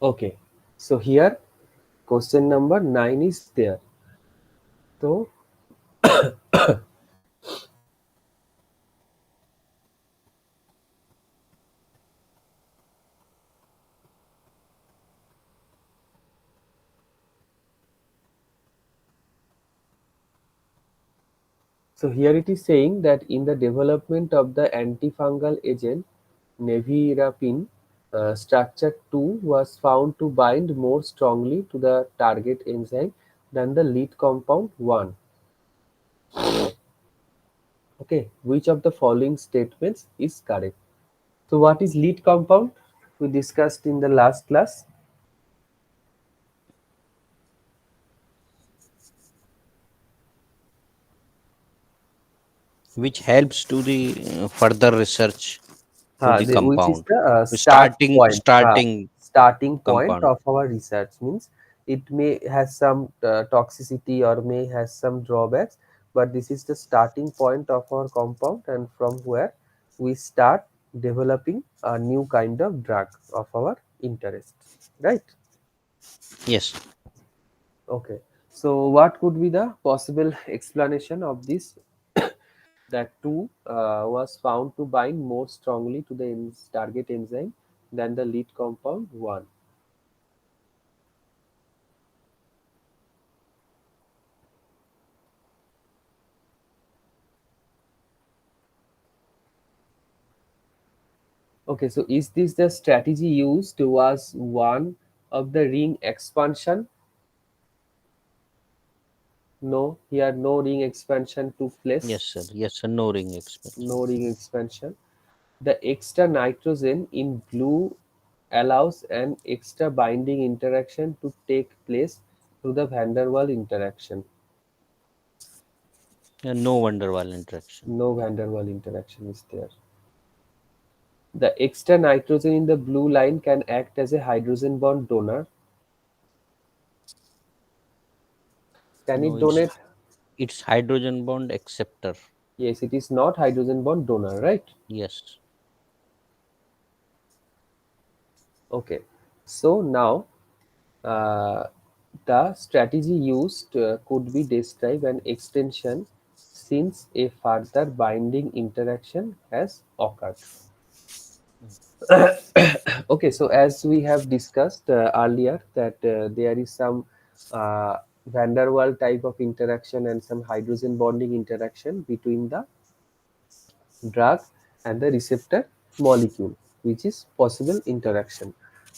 Okay. So here question number 9 is there. So here it is saying that in the development of the antifungal agent nevirapine, structure 2 was found to bind more strongly to the target enzyme than the lead compound 1. Okay, which of the following statements is correct? So what is lead compound? We discussed in the last class. which helps to the further research to the Which is compound. the start Starting point, starting starting point compound. of our research. Means it may has some toxicity or may has some drawbacks, but this is the starting point of our compound, and from where we start developing a new kind of drug of our interest, right? Yes. Okay. So what could be the possible explanation of this? That 2 was found to bind more strongly to the target enzyme than the lead compound 1. Okay, so is this the strategy used was one of the ring expansion? No, here no ring expansion took Yes, place. sir. Yes, sir. No ring expansion. No ring expansion. The extra nitrogen in blue allows an extra binding interaction to take place through the van der Waal interaction. No wonder wall interaction. No van der Waal interaction is there. The extra nitrogen in the blue line can act as a hydrogen bond donor. Can No, it donate? it's hydrogen bond acceptor. Yes, it is not hydrogen bond donor, right? Yes. Okay. So now uh, the strategy used could be described an extension since a further binding interaction has occurred. Okay, so as we have discussed earlier that there is some uh, van der Waal type of interaction and some hydrogen bonding interaction between the drug and the receptor molecule, which is possible interaction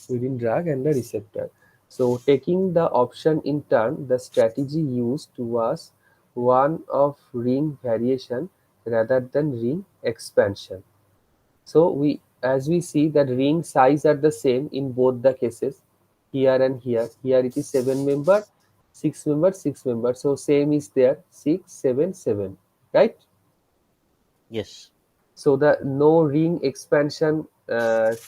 between drug and the receptor. So taking the option in turn, the strategy used was one of ring variation rather than ring expansion. So as we see that ring size are the same in both the cases, here and here. Here it is 7 member, 6 member, 6 member. So same is there, 6, 7, 7, right? Yes. So the no ring expansion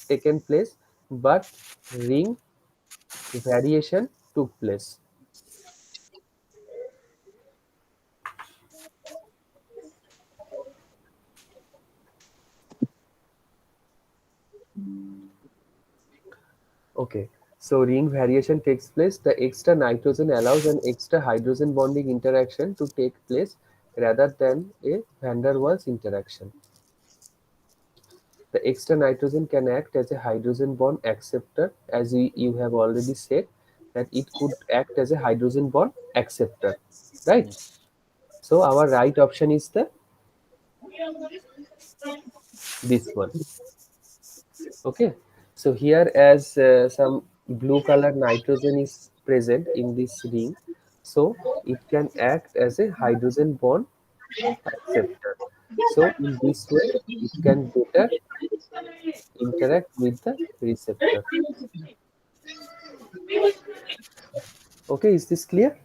taken place, but ring variation took place. Okay, so ring variation takes place. The extra nitrogen allows an extra hydrogen bonding interaction to take place rather than a van der Waals interaction. The extra nitrogen can act as a hydrogen bond acceptor, as you have already said that it could act as a hydrogen bond acceptor, right? Yes. So our right option is the this one. Okay, so here as some blue color nitrogen is present in this ring, so it can act as a hydrogen bond acceptor. So in this way, it can better interact with the receptor. Okay, is this clear?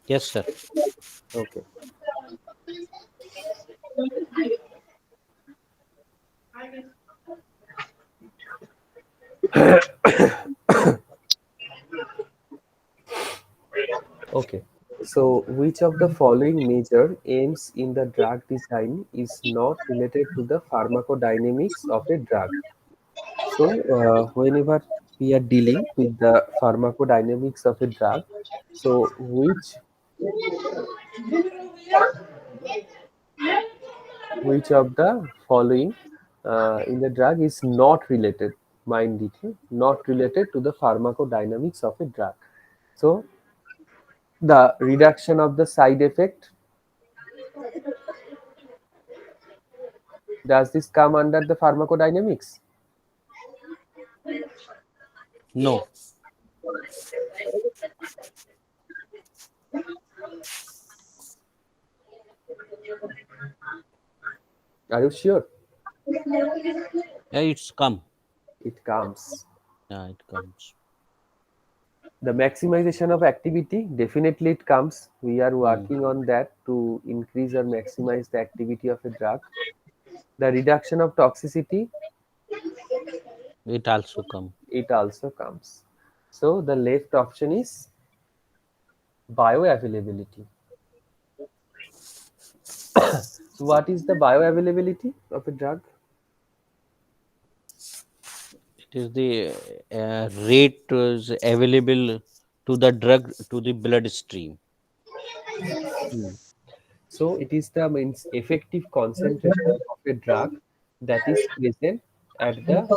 Yes, sir. Okay. So, which of the following major aims in the drug design is not related to the pharmacodynamics of a drug? So, whenever we are dealing with the pharmacodynamics of a drug, so which of the following in the drug is not related, mind it, not related to the pharmacodynamics of a drug? So, the reduction of the side effect, does this come under the pharmacodynamics? No. Are you sure? Yeah, it's come. It comes. Yeah, it comes. The maximization of activity, definitely it comes. We are Hmm. working on that to increase or maximize the activity of a drug. The reduction of toxicity, It also come. it also comes. So the left option is bioavailability. So what is the bioavailability of a drug? It is the rate is available to the drug to the bloodstream. Hmm. So it is the means effective concentration of a drug that is present at the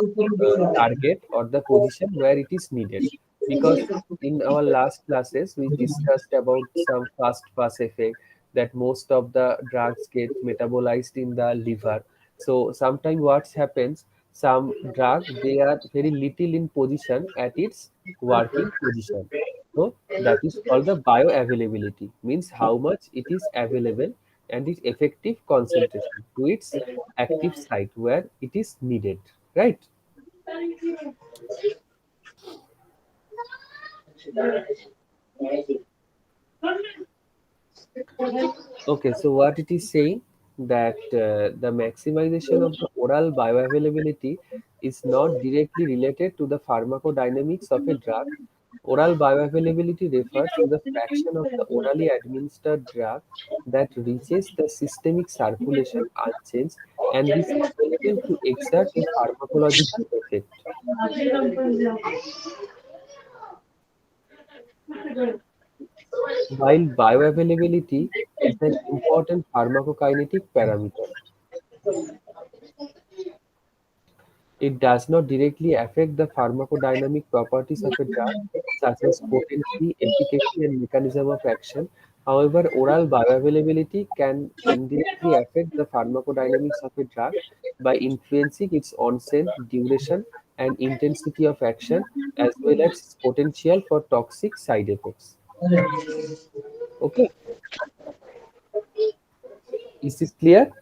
target or the position where it is needed. Because in our last classes we discussed about some fast pass effect, that most of the drugs get metabolized in the liver. So sometimes what happens, some drug they are very little in position at its working position. So that is called the bioavailability, means how much it is available and its effective concentration to its active site where it is needed, right? Okay, so what it is saying, that the maximization of the oral bioavailability is not directly related to the pharmacodynamics of a drug. Oral bioavailability refers to the fraction of the orally administered drug that reaches the systemic circulation unchanged and is available to exert a pharmacological effect. While bioavailability is an important pharmacokinetic parameter, it does not directly affect the pharmacodynamic properties of a drug, such as potency, efficacy, and mechanism of action. However, oral bioavailability can indirectly affect the pharmacodynamics of a drug by influencing its onset, duration, and intensity of action, as well as its potential for toxic side effects. Okay, is this clear?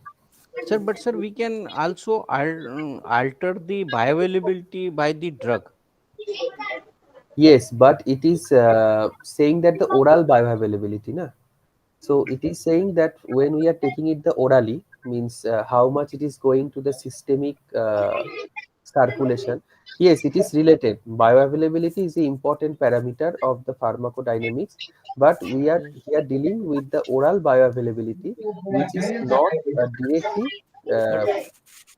Sir, but sir, we can also alter the bioavailability by the drug. Yes, but it is saying that the oral bioavailability, na? So it is saying that when we are taking it the orally, means how much it is going to the systemic circulation. Yes, it is related. Bioavailability is the important parameter of the pharmacodynamics, but we are here dealing with the oral bioavailability, which is not directly. But Uh,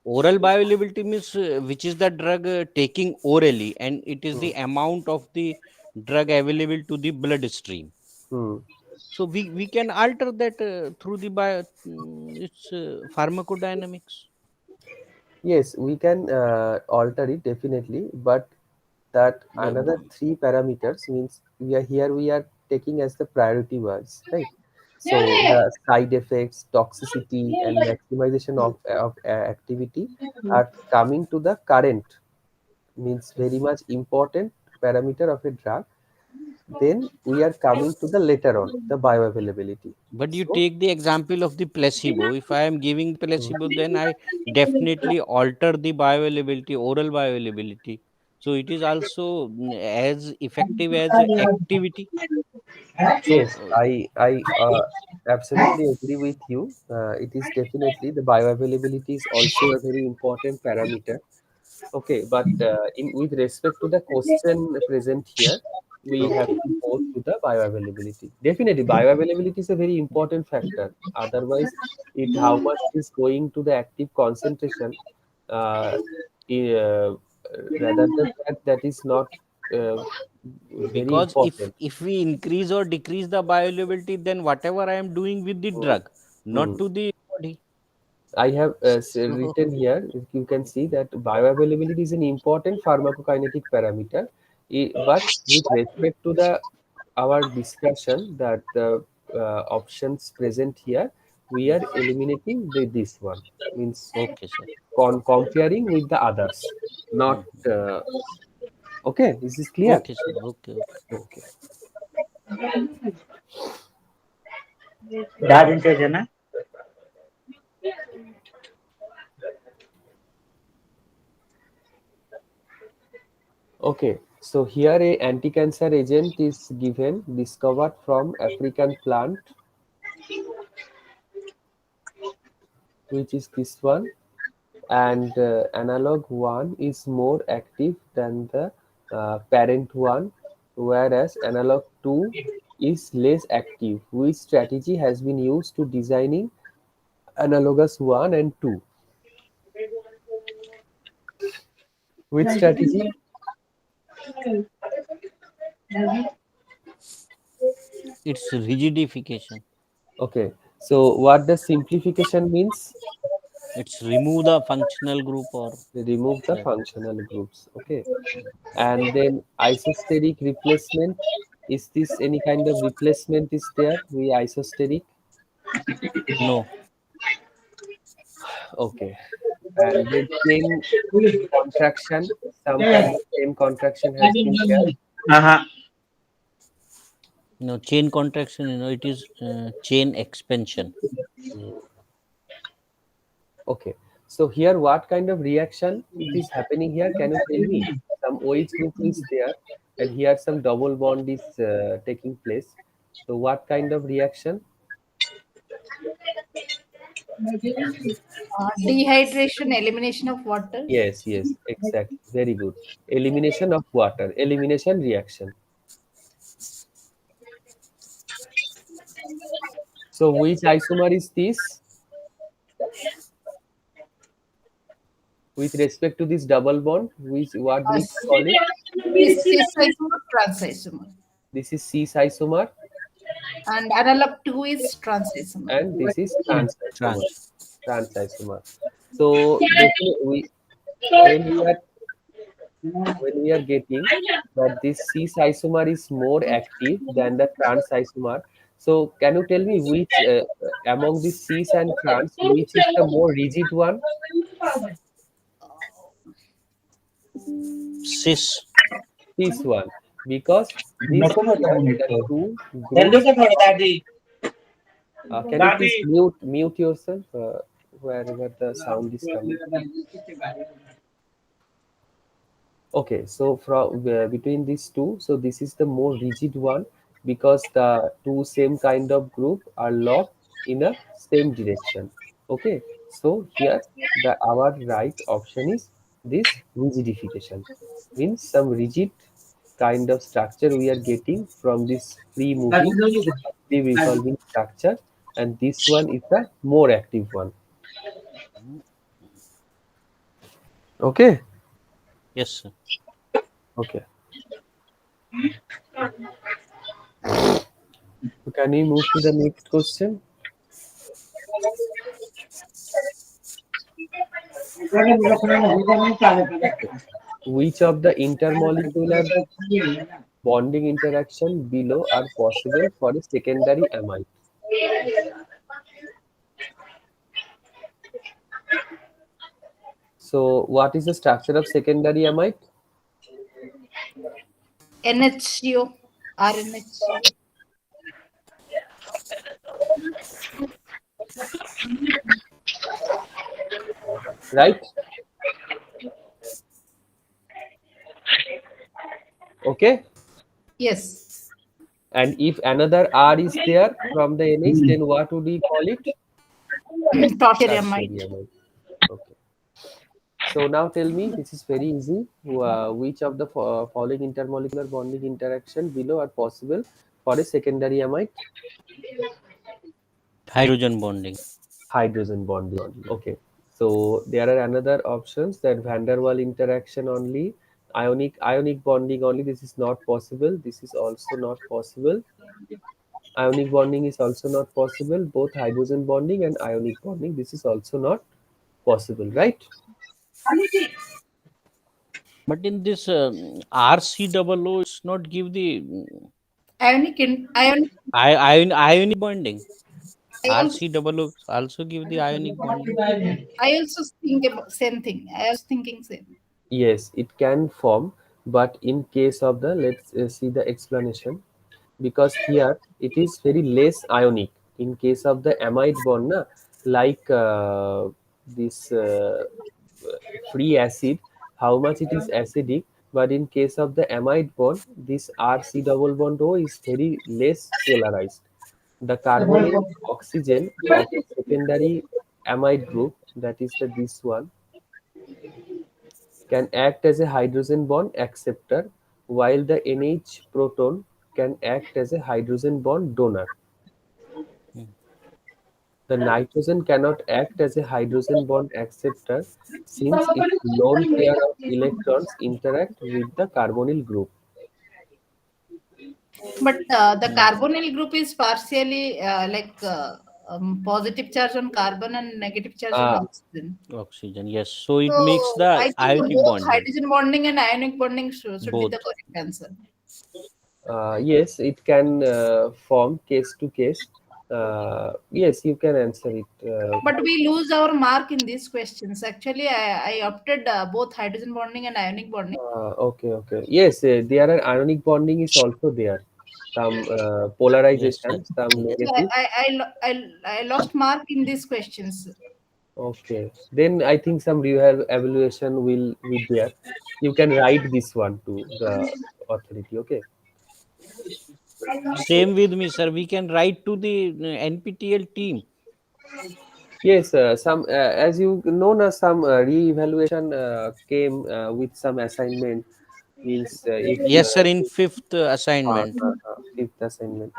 oral bioavailability means which is the drug taking orally, and it is hmm, the amount of the drug available to the bloodstream. hmm. So we can alter that through the its pharmacodynamics. Yes, we can alter it definitely, but that another The- three parameters means we are taking as the priority words, right? So the side effects, toxicity, and maximization of activity are coming to the current, means very much important parameter of a drug. Then we are coming to the later on the bioavailability. But you So take the example of the placebo. If I am giving mm, placebo, then I definitely alter the bioavailability, oral bioavailability. So it is also as effective as activity. So yes, I absolutely agree with you. It is definitely the bioavailability is also a very important parameter. Okay, but in with respect to the question present here, we have Okay. to go through the bioavailability. Definitely, bioavailability is a very important factor. Otherwise, it how much it is going to the active concentration, uh, uh, rather than that, that is not uh, very Because if important. if we increase or decrease the bioavailability, then whatever I am doing with the Mm, drug, not mm. to the body. I have So written here, you can see that bioavailability is an important pharmacokinetic parameter, but with respect to the our discussion that the options present here, we are eliminating this one, means okay, sir. comparing with the others, not Mhm. okay. Is this clear? Okay, sir. Okay, okay. Okay. Dad in na? Okay, so here a anti-cancer agent is given, discovered from African plant, which is this one, and analog one is more active than the parent one, whereas analog 2 is less active. Which strategy has been used to designing analogous 1 and 2? Which strategy? It's rigidification. Okay, so what does simplification means? It's remove the functional group or Remove the that. functional groups. Okay, and then isosteric replacement. Is this any kind of replacement is there? We isosteric. No, Okay, and then chain contraction, some kind of chain contraction has been there. Uh-huh. no chain contraction. It is chain expansion. Mm. Okay, so here what kind of reaction it is happening here? Can you tell me? Some OH group is there, and here some double bond is taking place. So what kind of reaction? Dehydration, elimination of water. Yes, yes, exactly. Very good. Elimination of water, elimination reaction. So which isomer is this? With respect to this double bond, which what we call it? This cis isomer, trans isomer. This is cis isomer, And analog 2 is trans isomer. and this is trans isomer. Trans. Trans isomer. So definitely we when we are when we are getting that this cis isomer is more active than the trans isomer. So can you tell me which among the cis and trans, which is the more rigid one? Cis. This one, because this नको होता here है net the को two जल्दी groups. से थोड़ा दादी Can you दादी please mute yourself wherever the sound is coming? Okay, so from between these two, so this is the more rigid one because the two same kind of group are locked in a same direction. Okay, so here the our right option is this rigidification, means some rigid kind of structure we are getting from this free दादी moving, जल्दी से free दादी revolving structure, and this one is the more active one. Okay, Yes, sir. okay. So can we move to the next question? दादी रखना है इधर नहीं चाले Which of the intermolecular bonding interaction below are possible for a secondary amide? So, what is the structure of secondary amide? NHCO, RNHCO. Right? Okay. Yes. And if another R is there from the NH, then what would we call it? Tertiary Tertiary amide. amide. Okay. So So now tell me, this is very easy. Which of the following intermolecular bonding interaction below are possible for a secondary amide? Hydrogen bonding. Hydrogen bonding only. Okay. So there are another options that van der Waal interaction only, ionic bonding only. This is not possible. This is also not possible. Ionic bonding is also not possible. Both hydrogen bonding and ionic bonding. This is also not possible, right? But in this RC00, it's not give the Ionic. ionic bonding. I also RC00 also give the ionic bonding. I also think about same thing. I was thinking same. Yes, it can form, but in case of the, let's see the explanation, because here it is very less ionic. In case of the amide bond, na, like this free acid, how much it is acidic, but in case of the amide bond, this RC double bond O is very less polarized. The carbonyl oxygen of a secondary amide group, that is the this one, can act as a hydrogen bond acceptor, while the NH proton can act as a hydrogen bond donor. Mm. The nitrogen cannot act as a hydrogen bond acceptor since its lone pair of electrons interact with the carbonyl group. But the Mm. carbonyl group is partially positive charge on carbon and negative charge on Ah, oxygen. Oxygen, yes. So So it makes the I think ionic both bonding. hydrogen bonding and ionic bonding should be the Both. correct answer. yes, it can form case to case. Yes, you can answer it. But we lose our mark in these questions. Actually, I opted both hydrogen bonding and ionic bonding. Okay, okay. Yes, there are ionic bonding is also there. Some Yes, yes. polarization, some Mm. So negative. I lost mark in these questions. Okay. Then I think some evaluation will be there. You can write this one to the authority. Okay. Same with me, sir. We can write to the NPTEL team. Yes, some as you know, na, some re-evaluation came with some assignment. Means if Yes, sir, in fifth assignment. fifth assignment.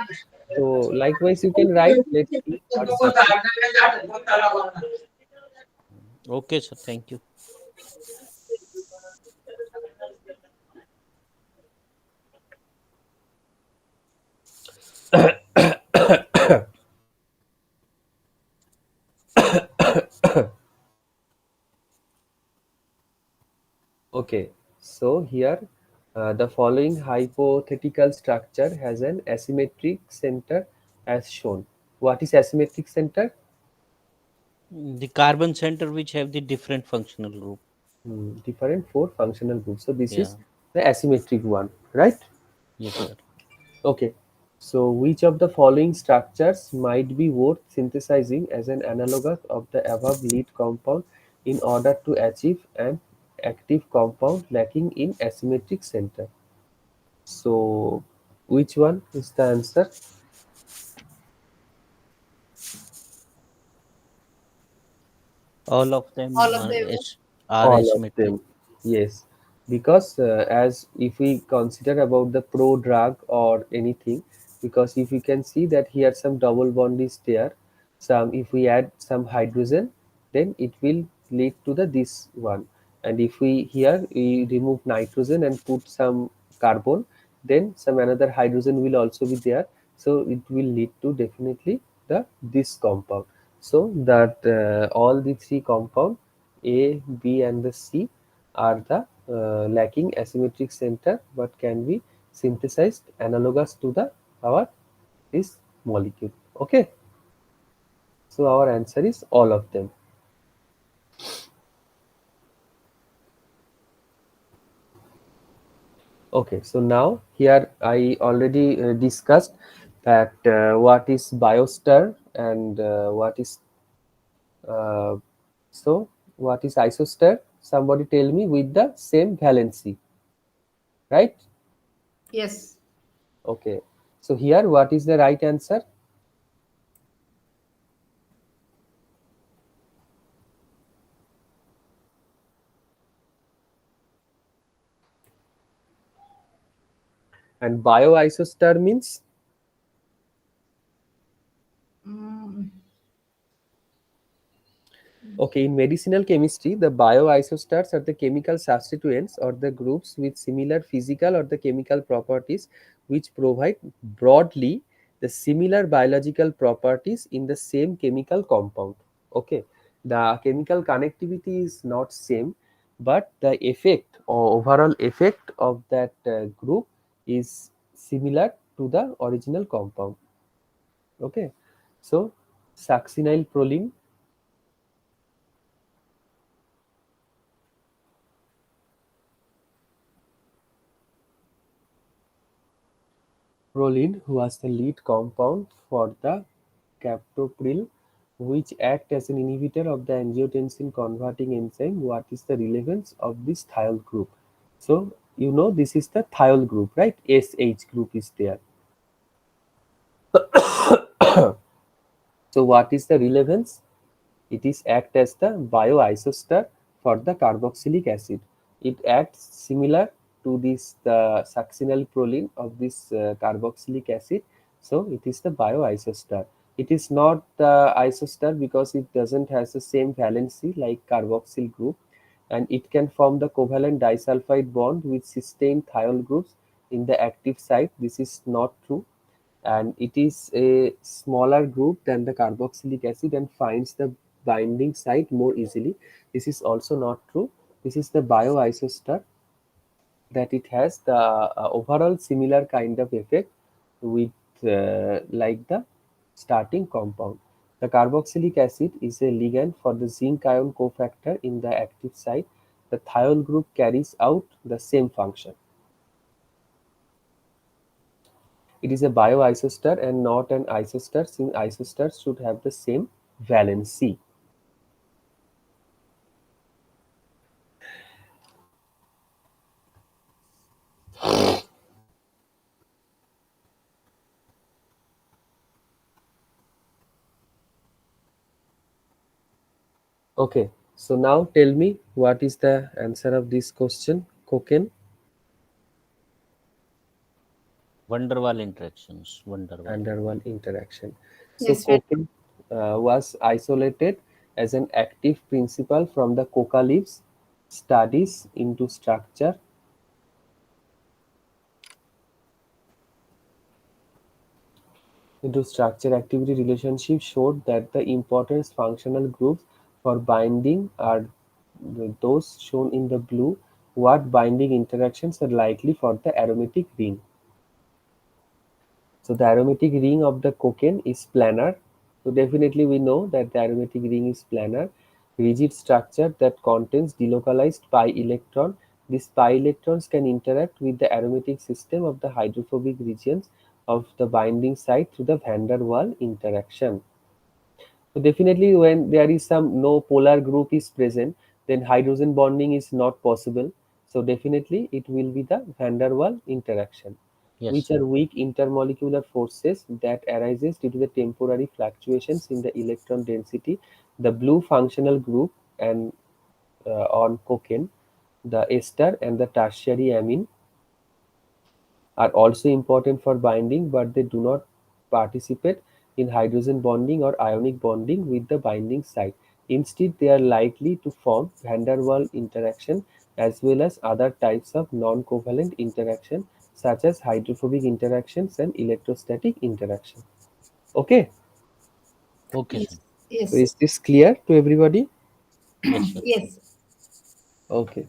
So likewise, you can write. Let's see what's happening. Okay, sir. Thank you. Okay, so here the following hypothetical structure has an asymmetric center as shown. What is asymmetric center? The carbon center which have the different functional group. Different four functional groups. So this Yeah. is the asymmetric one, right? Yes, sir. Okay. So which of the following structures might be worth synthesizing as an analogous of the above lead compound in order to achieve an active compound lacking in asymmetric center? So which one is the answer? All of them All of the above. are All of asymmetric. them, yes. Because as if we consider about the pro drug or anything, because if you can see that here some double bond is there, some if we add some hydrogen, then it will lead to the this one. And if we here we remove nitrogen and put some carbon, then some another hydrogen will also be there. So it will lead to definitely the this compound. So that all the three compound A, B, and the C are the lacking asymmetric center, but can be synthesized analogous to the our this molecule. Okay, so our answer is all of them. Okay, so now here I already discussed that what is biostar and what is uh, so what is isostar. Somebody tell me with the same valency, right? Yes. Okay. So here, what is the right answer? And bioisostar means? Mm, Okay, in medicinal chemistry, the bioisostars are the chemical substituents or the groups with similar physical or the chemical properties which provide broadly the similar biological properties in the same chemical compound. Okay, the chemical connectivity is not same, but the effect or overall effect of that group is similar to the original compound. Okay, so succinyl proline. Proline was the lead compound for the captopril, which act as an inhibitor of the angiotensin converting enzyme. What is the relevance of this thiol group? So you know this is the thiol group, right? SH group is there. So what is the relevance? It is act as the bioisostar for the carboxylic acid. It acts similar to this the succinyl proline of this carboxylic acid. So it is the bioisostar. It is not the isostar because it doesn't has the same valency like carboxyl group, and it can form the covalent disulfide bond with cysteine thiol groups in the active site. This is not true, and it is a smaller group than the carboxylic acid and finds the binding site more easily. This is also not true. This is the bioisostar, that it has the overall similar kind of effect with like the starting compound. The carboxylic acid is a ligand for the zinc ion cofactor in the active site. The thiol group carries out the same function. It is a bioisostar and not an isostar, since isostars should have the same valency. Okay, so now tell me what is the answer of this question, Cocaine Van der Waal interactions. Van der Waal. van der Waal interaction. So yes, right. cocaine was isolated as an active principle from the coca leaves studies into structure activity relationship showed that the important functional groups for binding are those shown in the blue. What binding interactions are likely for the aromatic ring? So the aromatic ring of the cocaine is planar. So definitely we know that the aromatic ring is planar, rigid structure that contains delocalized pi electron. These pi electrons can interact with the aromatic system of the hydrophobic regions of the binding site through the van der Waal interaction. So definitely when there is some no polar group is present, then hydrogen bonding is not possible. So definitely it will be the van der Waal interaction, Yes, which sir. are weak intermolecular forces that arises due to the temporary fluctuations in the electron density. The blue functional group and on cocaine, the ester and the tertiary amine are also important for binding, but they do not participate in hydrogen bonding or ionic bonding with the binding site. Instead, they are likely to form van der Waal interaction as well as other types of non-covalent interaction such as hydrophobic interactions and electrostatic interaction. Okay, Okay, sir. Yes, so yes, is this clear to everybody? Yes, sir. yes. Okay,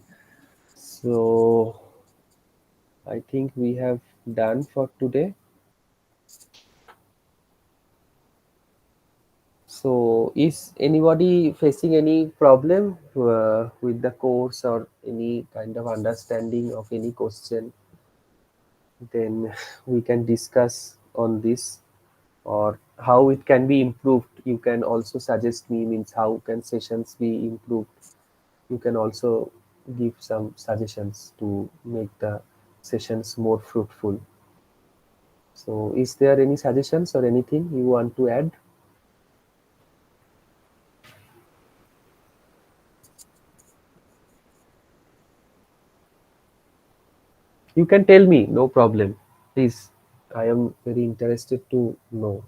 so I think we have done for today. So, is anybody facing any problem with the course or any kind of understanding of any question? Then we can discuss on this or how it can be improved. You can also suggest me means how can sessions be improved. You can also give some suggestions to make the sessions more fruitful. So, is there any suggestions or anything you want to add? You can tell me, no problem. Please, I am very interested to know.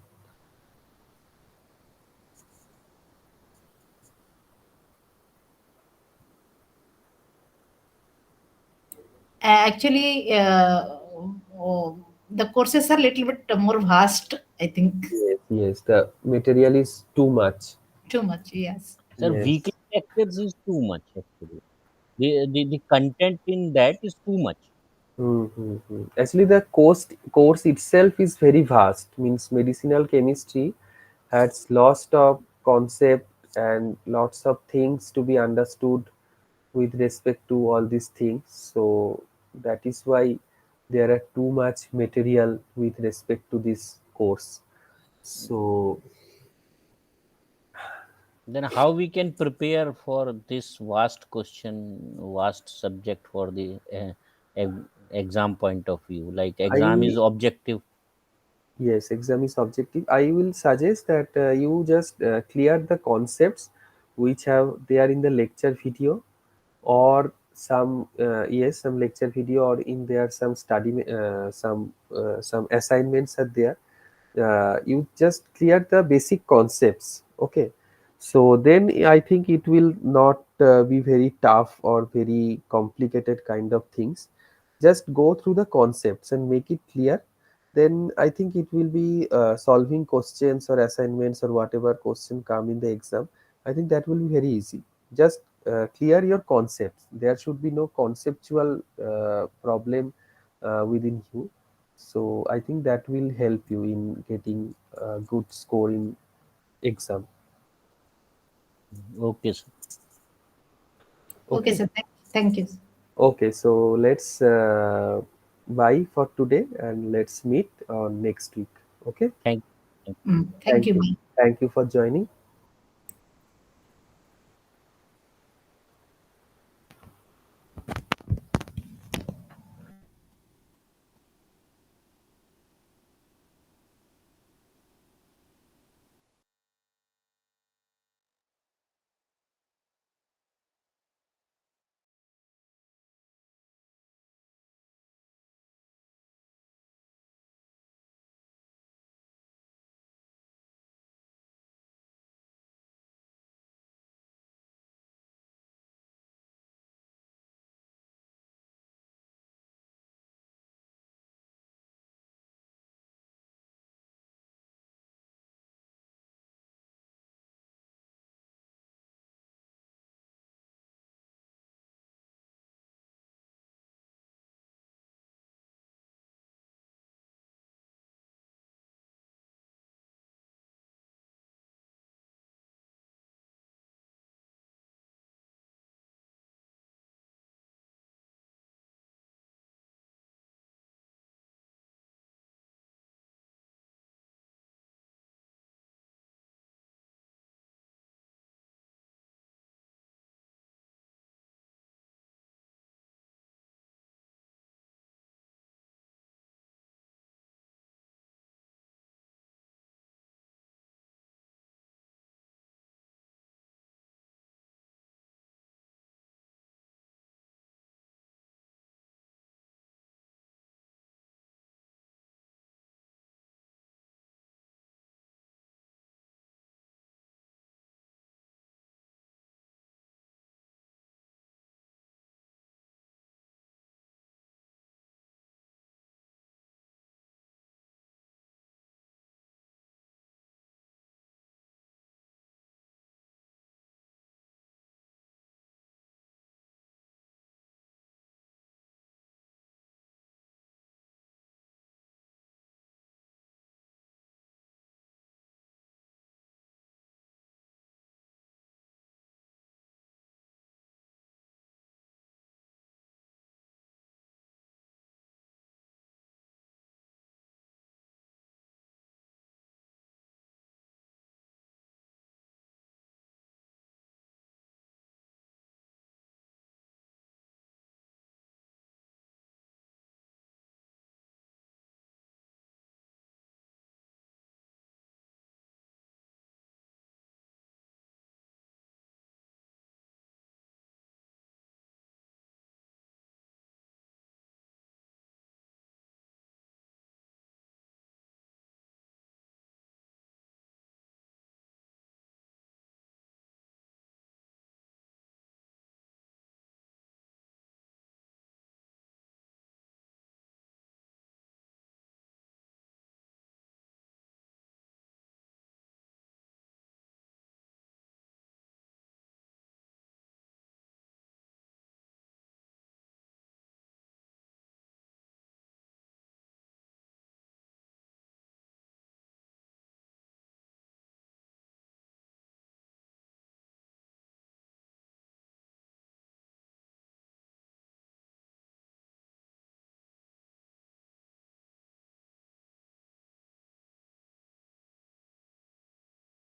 Actually, the courses are little bit more vast, I think. Yes, yes, the material is too much. Too much, yes. Sir, Yes. weekly lectures is too much actually. The content in that is too much. Mm-hmm. Actually, the course itself is very vast. Means medicinal chemistry has lots of concept and lots of things to be understood with respect to all these things. So that is why there are too much material with respect to this course. So Then how we can prepare for this vast question, vast subject for the exam point of view? Like exam is I objective. yes, exam is objective. I will suggest that you just clear the concepts which have they are in the lecture video, or some yes, some lecture video, or in there some some assignments are there. You just clear the basic concepts, okay? So then I think it will not be very tough or very complicated kind of things. Just go through the concepts and make it clear. Then I think it will be solving questions or assignments or whatever question come in the exam. I think that will be very easy. Just clear your concepts. There should be no conceptual problem within you. So I think that will help you in getting a good score in exam. Okay, sir. Okay, Okay. sir. Thank you. Okay. So let's bye for today and let's meet on next week. Okay. Thank you. Thank Thank you. you. Bye. Thank you for joining.